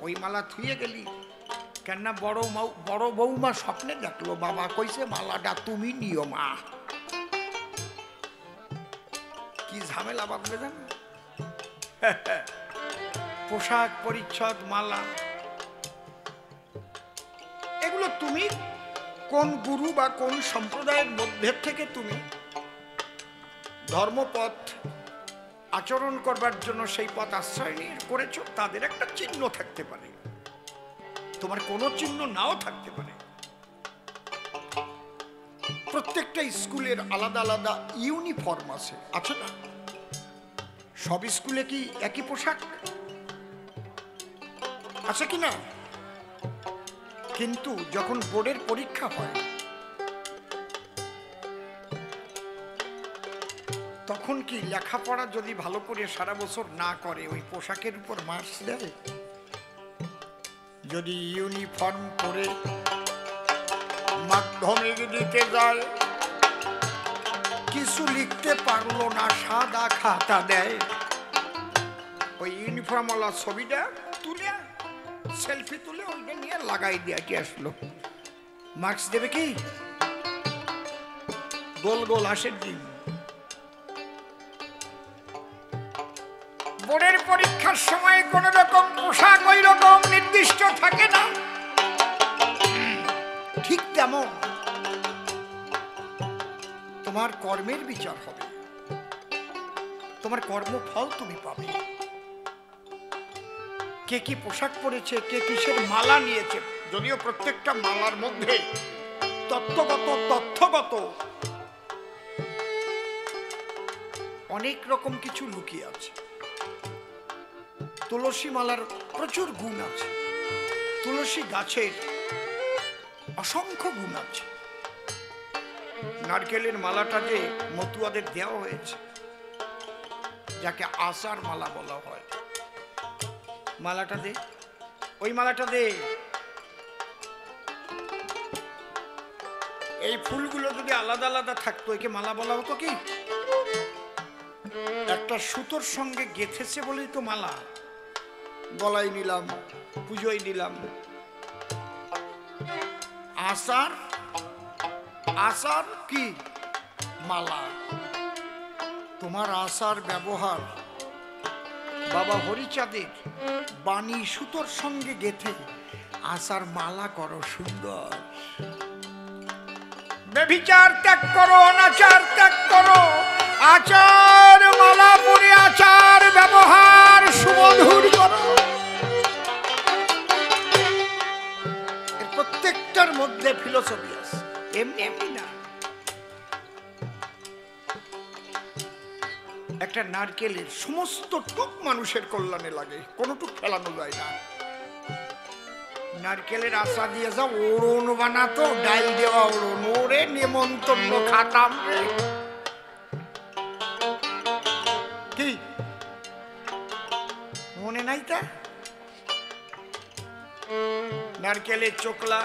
Speaker 1: ওই মালা থুয়ে গেলি কেননা বড় বৌমা স্বপ্নে দেখলো, বাবা কইছে মালাটা তুমি নিও মা। কি ঝামেলা বাঁধবে জানো? পোশাক পরিচ্ছদ, মালা, এগুলো তুমি কোন গুরু বা কোন সম্প্রদায়ের মধ্যে থেকে তুমি ধর্মপথ আচরণ করবার জন্য সেই পথ আশ্রয় নিয়ে করেছ, তাদের একটা চিহ্ন থাকতে পারে, তোমার কোনো চিহ্ন নাও থাকতে পারে। প্রত্যেকটা স্কুলের আলাদা আলাদা ইউনিফর্ম আছে, আছে না? সব স্কুলে কি একই পোশাক আছে কি না? কিন্তু যখন বোর্ডের পরীক্ষা হয় তখন কি লেখাপড়া যদি ভালো করে সারা বছর না করে ওই পোশাকের উপর মার্কস দেয়? যদি ইউনিফর্ম পরে মাধ্যমিক দিতে যায়, কিছু লিখতে পারলো না, সাদা খাতা দেয়, ওই ইউনিফর্মওয়ালা ছবিটা তুলে সেলফি তুলে ওইটা নিয়ে লাগাই দিয়ে কি আসলো, মার্কস দেবে কি? গোল গোল হাসের ডিম। বোর্ডের পরীক্ষার সময় কোন রকম পোশাক ওই রকম নির্দিষ্ট থাকে না, ঠিক তেমন তোমার কর্মের বিচার হবে। তোমার কর্মফল তুমি পাবে। কে কি পোশাক পরেছে, কে কিসের মালা নিয়েছে, যদিও প্রত্যেকটা মালার মধ্যে তথ্যগত অনেক রকম কিছু লুকিয়ে আছে। তুলসী মালার প্রচুর গুণ আছে, তুলসী গাছের অসংখ্য গুণ আছে। নারকেলের মালাটা যে মতুয়াদের দেওয়া হয়েছে, যাকে আচার মালা বলা হয়, মালাটা দে, ওই মালাটা দে। এই ফুলগুলো যদি আলাদা আলাদা থাকতো একে মালা বলা হতো কি? একটা সুতোর সঙ্গে গেঁথেছে বলেই তো মালা। গলায় নিলাম, পুজোয় নিলাম। আচার, আচার কি? মালা। তোমার আচার ব্যবহার বাবা হরিচাঁদের বাণী সুতোর সঙ্গে গেঁথে আচার মালা করো সুন্দর। ব্যভিচার ত্যাগ করো, অনাচার ত্যাগ করো, আচার মালা পরে আচার ব্যবহার সুমধুর করো। এর প্রত্যেকটার মধ্যে ফিলোসফি আছে, এমনি এমনি না। একটা নারকেলের সমস্ত টুক মানুষের কল্যাণে লাগে, কোনো টুক ফেলানো যায় না। নারকেলের আশা দিয়ে যাও, ওড়ন বানাতো, ডাল দেওয়া ওড়ন, ওরে নেমন্তন্ন খাতাম কি মনে নাই তা? নারকেলের চোকলা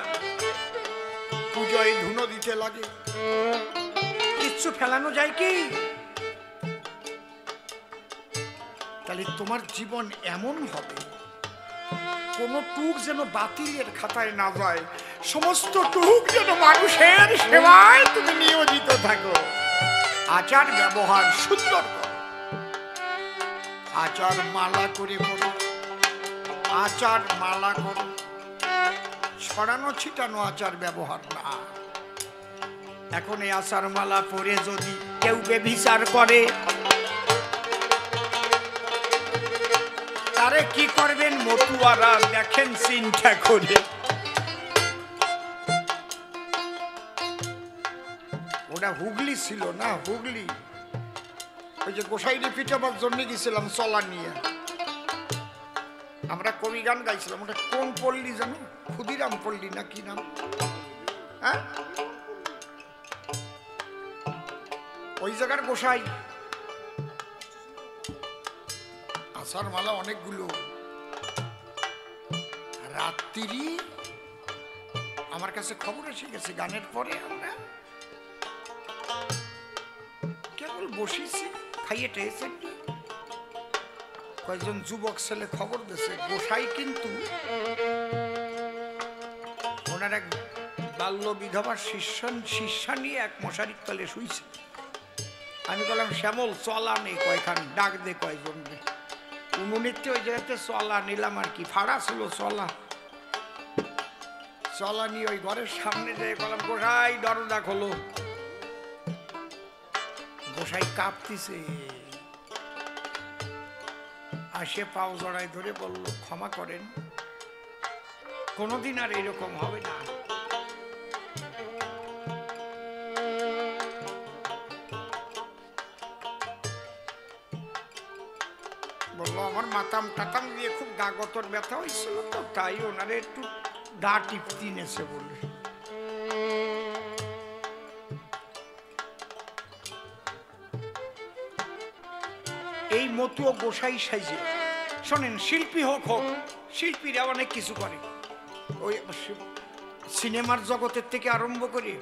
Speaker 1: পুজোয় ধুনো দিতে লাগে, কিচ্ছু ফেলানো যায় কি? তাহলে তোমার জীবন এমন হবে, কোন টুক যেন বাতিলের খাতায় না যায়, সমস্ত টুক যেন মানুষের সেবায় তুমি নিয়োজিত থাকো। আচার ব্যবহার সুন্দর করো, আচার মালা করে করো, আচার মালা করো, ছড়ানো ছিটানো আচার ব্যবহার না। এখন এই আচার মালা পরে যদি কেউ বেভিচার করে, তারে কি করবেন মতুয়ারা দেখেন চিন্তা করে। ওটা হুগলি ছিল না, হুগলি ওই যে গোসাইরি পিঠাবার জন্য গেছিলাম চলা নিয়ে, আমরা কবি গান গাইছিলাম। ওটা কোন পল্লী জানো? ক্ষুদিরাম পল্লী না কি নাম? হ্যাঁ, ওই জায়গার গোসাই। আচার মালা অনেকগুলো। রাত্রি আমার কাছে খবর এসে গেছে, গানের পরে আমরা কেবল বসেছি, খাইয়ে টেয়েছে, কয়েকজন যুবক ছেলে খবর দিয়েছে গোসাই কিন্তু ওনার এক বাল্য বিধবার শিষ্যা নিয়ে এক মশারির তলে শুইছে। আমি বললাম শ্যামল চলা নেই কয়খান, ডাক দে কয়জন। উনুনিতে ওই জায়গাতে চলা নিলাম আর কি, ফাড়া ছিল চলা। চলা নিয়ে ওই ঘরের সামনে যেয়ে বললাম গোসাই দরজা খোলো। গোসাই কাঁপতিছে, আসে পাও জড়াই ধরে বলল ক্ষমা করেন, কোনোদিন আর এরকম হবে না। বললো আমার মাতাম টাতাম দিয়ে খুব গা গতর ব্যথা হয়েছিল, তো তাই ওনারে একটু গা টিপতি নেছে বলে। এই মতুয়া গোসাই সাইজে শোনেন, শিল্পী হোক, শিল্পীরা অনেক কিছু করে। ওই সিনেমার জগতের থেকে আরম্ভ করে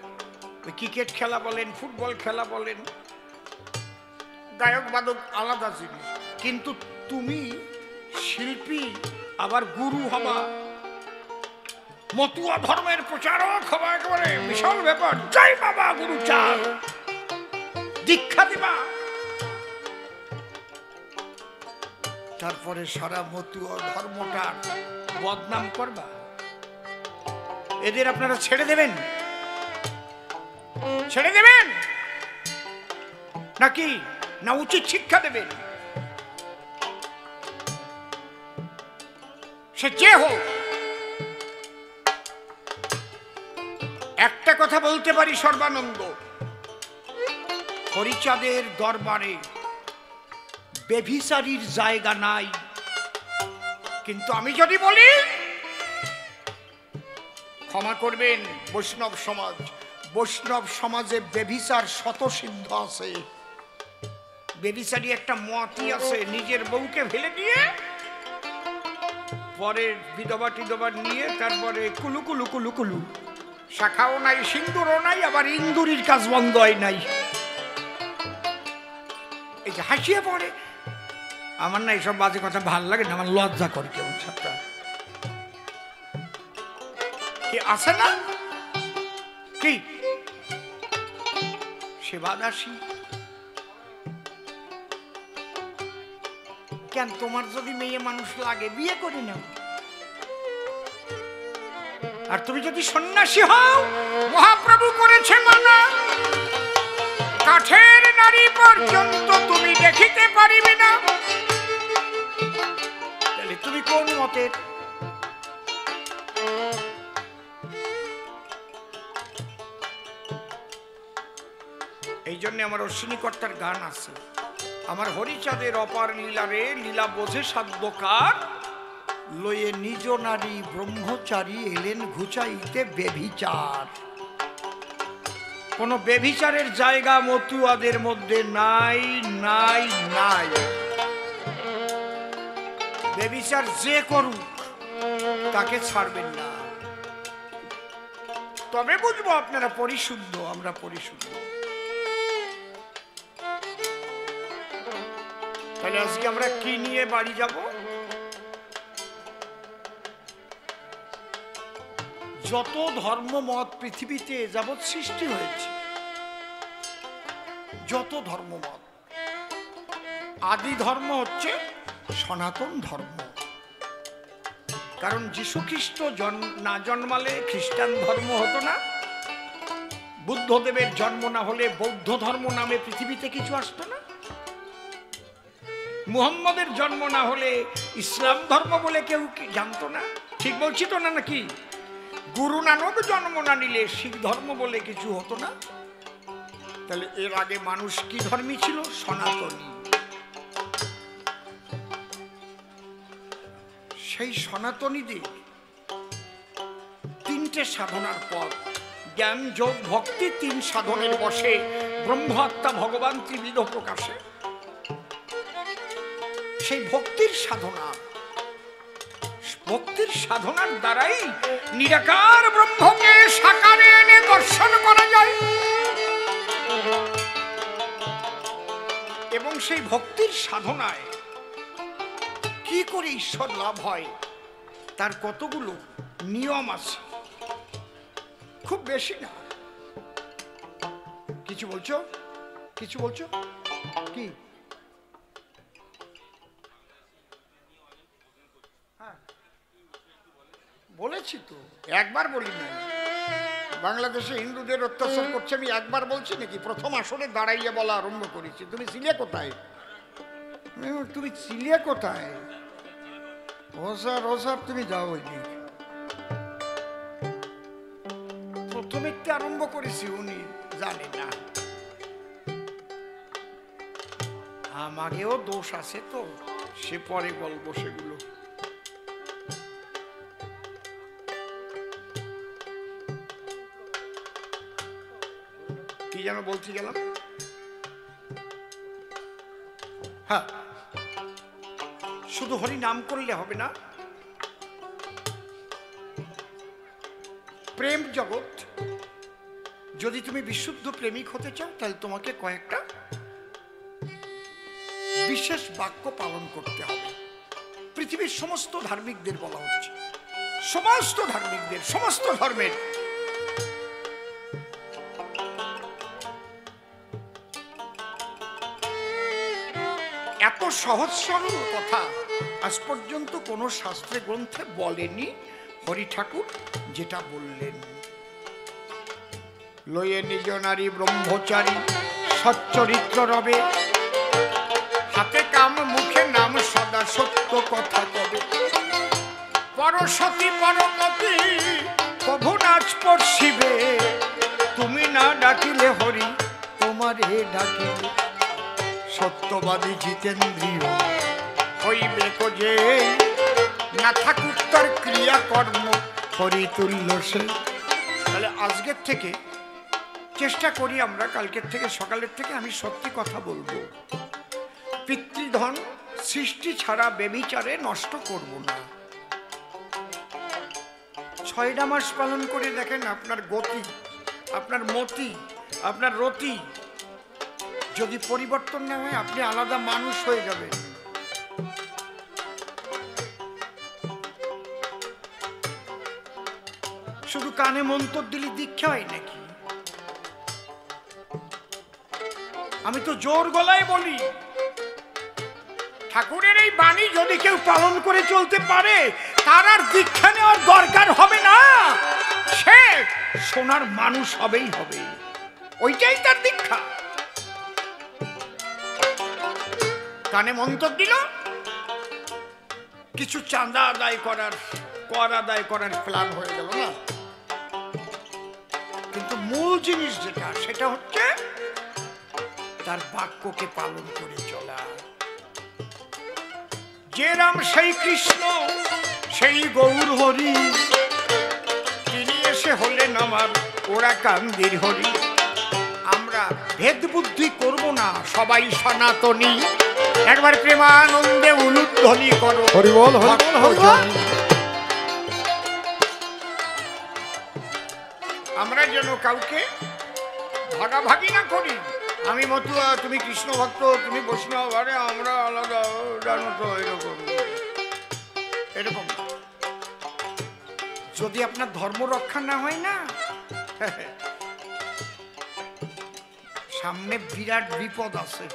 Speaker 1: ওই ক্রিকেট খেলা বলেন, ফুটবল খেলা বলেন, গায়ক বাদক আলাদা জিনিস, কিন্তু তুমি শিল্পী আবার গুরু হবা, মতুয়া ধর্মের প্রচারক হবা, একেবারে বিশাল ব্যাপার। জয় বাবা গুরু চাঁদ, দীক্ষা দিবা, তারপরে সারা মতুয়া ধর্মটা বদনাম করবা। এদের আপনারা ছেড়ে দেবেন? ছেড়ে দেবেন নাকি না উচিত শিক্ষা দেবেন? সে যে হোক, একটা কথা বলতে পারি সর্বানন্দ, হরিচাঁদের দরবারে বেভিচারীর জায়গা নাই। কিন্তু আমি যদি বলি, ক্ষমা করবেন বৈষ্ণব সমাজ, বৈষ্ণব সমাজে বেভিচার শতসিদ্ধ আছে। বেভিচারী একটা মতি আছে, নিজের বউকে ফেলে দিয়ে পরে বিধবা টিধবা নিয়ে তারপরে কুলু কুলু কুলু কুলু, শাখাও নাই, সিন্দুরও নাই, আবার ইন্দুরির কাজ বন্ধ হয় নাই। এই যে হাসিয়ে পড়ে, আমার না এইসব বাজে কথা ভাল লাগে না, আমার লজ্জা করে কেমন সাথে কি আছে না কি সেবাদাসী। কেন তোমার যদি মেয়ে মানুষ লাগে বিয়ে করি নাও, আর তুমি যদি সন্ন্যাসী হও, মহাপ্রভু করেছে মানা, কাঠের নারী পর্যন্ত তুমি দেখিতে পারিবে না। তাহলে তুমি কোন মতের? এই জন্য আমার অশ্বিনী কর্তার গান আছে, আমার হরিচাঁদের অপার লীলারে লীলা বোঝে সাধ্যকার, লয়ে নিজ নারী ব্রহ্মচারী এলেন ঘুচাইতে বেভিচার। কোন বেভিচারের জায়গা মতুয়াদের মধ্যে নাই নাই নাই। বেভিচার যে করুক তাকে ছাড়বেন না। তবে বুঝবো আপনারা পরিশুদ্ধ, আমরা পরিশুদ্ধ। তাহলে আজকে আমরা কি নিয়ে বাড়ি যাব? যত ধর্মমত পৃথিবীতে যাবৎ সৃষ্টি হয়েছে, যত ধর্মমত, আদি ধর্ম হচ্ছে সনাতন ধর্ম। কারণ যীশু খ্রিস্ট না জন্মালে খ্রিস্টান ধর্ম হতো না, বুদ্ধদেবের জন্ম না হলে বৌদ্ধ ধর্ম নামে পৃথিবীতে কিছু আসতো না, মুহাম্মদের জন্ম না হলে ইসলাম ধর্ম বলে কেউ জানতো না। ঠিক বলছি তো না নাকি? গুরু নানক জন্ম না নিলে শিখ ধর্ম বলে কিছু হতো না। তাহলে এর আগে মানুষ কি ধর্মী ছিল? সনাতনী। সেই সনাতনীদের তিনটে সাধনার পথ, জ্ঞান যোগ ভক্তি, তিন সাধনের বসে ব্রহ্ম আত্মা ভগবান ত্রিবিধ প্রকাশে। সেই ভক্তির সাধনা, ভক্তির সাধনার দ্বারাই নিরাকার ব্রহ্মকে সাকারে এনে দর্শন করা যায়। এবং সেই ভক্তির সাধনায় কি করে ঈশ্বর লাভ হয় তার কতগুলো নিয়ম আছে, খুব বেশি না। কিছু বলছো? কিছু বলছো কি? বলেছি তো, একবার বলি না। বাংলাদেশে হিন্দুদের অত্যাচার করছে আমি একবার বলছি নাকি? প্রথম আসরে দাঁড়াইয়ে বলা আরম্ভ করেছি। তুমি ছিলে কোথায়? তুমি ছিলে কোথায়? ওসার ওসার তুমি যাও ওই দিক। প্রথমে আরম্ভ করেছি, উনি জানে না। আমাকেও দোষ আছে তো, সে পরে বলবো সেগুলো। কি যেন বলতে গেলাম? হ্যাঁ, শুধু হরি নাম করলে হবে না। প্রেম জগৎ, যদি তুমি বিশুদ্ধ প্রেমিক হতে চাও তাহলে তোমাকে কয়েকটা বিশেষ বাক্য পালন করতে হবে। পৃথিবীর সমস্ত ধার্মিকদের বলা হচ্ছে, সমস্ত ধার্মিকদের, সমস্ত ধর্মের। এত সহজ সরল কথা আজ পর্যন্ত কোন শাস্ত্রে গ্রন্থে বলেনি হরি ঠাকুর যেটা বললেন। লয়ে নিজ নারী ব্রহ্মচারী সচ্চরিত্র রবে হাতে কাম মুখে নাম সদা সত্য কথা কবে পরশতী পরমতি প্রভু নাচ পড়শিবে তুমি না ডাকিলে হরি তোমারে ডাকিলে সত্যবাদী জিতেন্দ্রীয় হইবে যে না থাকুক তার ক্রিয়াকর্ম হরিতুল্য সে। তাহলে আজকের থেকে চেষ্টা করি আমরা, কালকের থেকে সকালের থেকে আমি সত্যি কথা বলবো, পিতৃধন সৃষ্টি ছাড়া বেবিচারে নষ্ট করব না। 6টা মাস পালন করে দেখেন আপনার গতি, আপনার মতি, আপনার রতি যদি পরিবর্তন না হয় আপনি আলাদা মানুষ হয়ে যাবেন। শুধু কানে মন্তর দিলে দীক্ষা হয় নাকি? আমি তো জোর গলায় বলি, ঠাকুরের এই বাণী যদি কেউ পালন করে চলতে পারে তার আর দীক্ষা নেওয়ার দরকার হবে না, সে সোনার মানুষ হবেই হবে, ওইটাই তার দীক্ষা। কানে মন্তর দিল, কিছু চাঁদা আদায় করার, কর আদায় করার প্ল্যান হয়ে গেল না, কিন্তু মূল জিনিস যেটা সেটা হচ্ছে তার বাক্যকে পালন করে চলা। যে রাম সেই কৃষ্ণ সেই গৌর হরি, তিনি এসে হলেন আমার ওরা কান্দির হরি। আমরা ভেদ বুদ্ধি করব না, সবাই সনাতনী, একবার প্রেমানন্দে উলুধ্বনি করো
Speaker 3: হরি বল, হরি বল, হরি বল।
Speaker 1: আমরা যেন কাউকে ভাগাভাগি না করি, আমি মতুয়া, তুমি কৃষ্ণ ভক্ত, তুমি বৈষ্ণব, আরে আমরা আলাদা, জানো তো, এরকম এরকম। যদি আপনার ধর্ম রক্ষা না হয় না, সামনে বিরাট বিপদ আছে।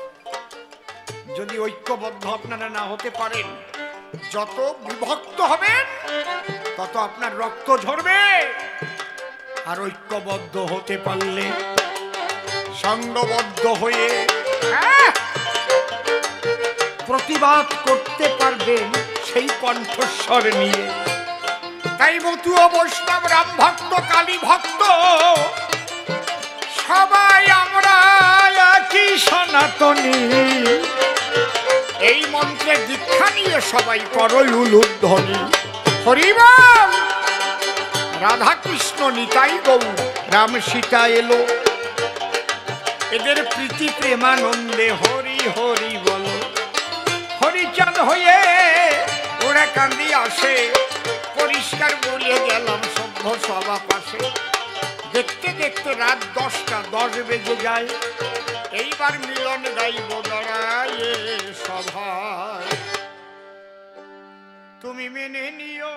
Speaker 1: যদি ঐক্যবদ্ধ আপনারা না হতে পারেন, যত বিভক্ত হবেন তত আপনার রক্ত ঝরবে। আর ঐক্যবদ্ধ হতে পারলে, সংঘবদ্ধ হয়ে প্রতিবাদ করতে পারবেন সেই কণ্ঠস্বর নিয়ে। তাই মতুয়া, বৈষ্ণব, রাম ভক্ত, কালী ভক্ত, সবাই আমরা একই সনাতনী। এই মন্ত্রের দীক্ষা নিয়ে সবাই করো উলুধ্বনি, হরি বল। রাধা কৃষ্ণ নিতাই গৌর, রাম সীতা এলো, এদের প্রীতি প্রেমানন্দে হরি হরি বলো। হরিচাঁদ হয়ে ওরা কান্দি আসে, পরিষ্কার বলে গেলাম সভ্য সভা পাশে। দেখতে দেখতে রাত 10টা 10 বেজে যায়, এইবার মিলন গাইব দাঁড়ায় সভায়। তুমি মেনে নিও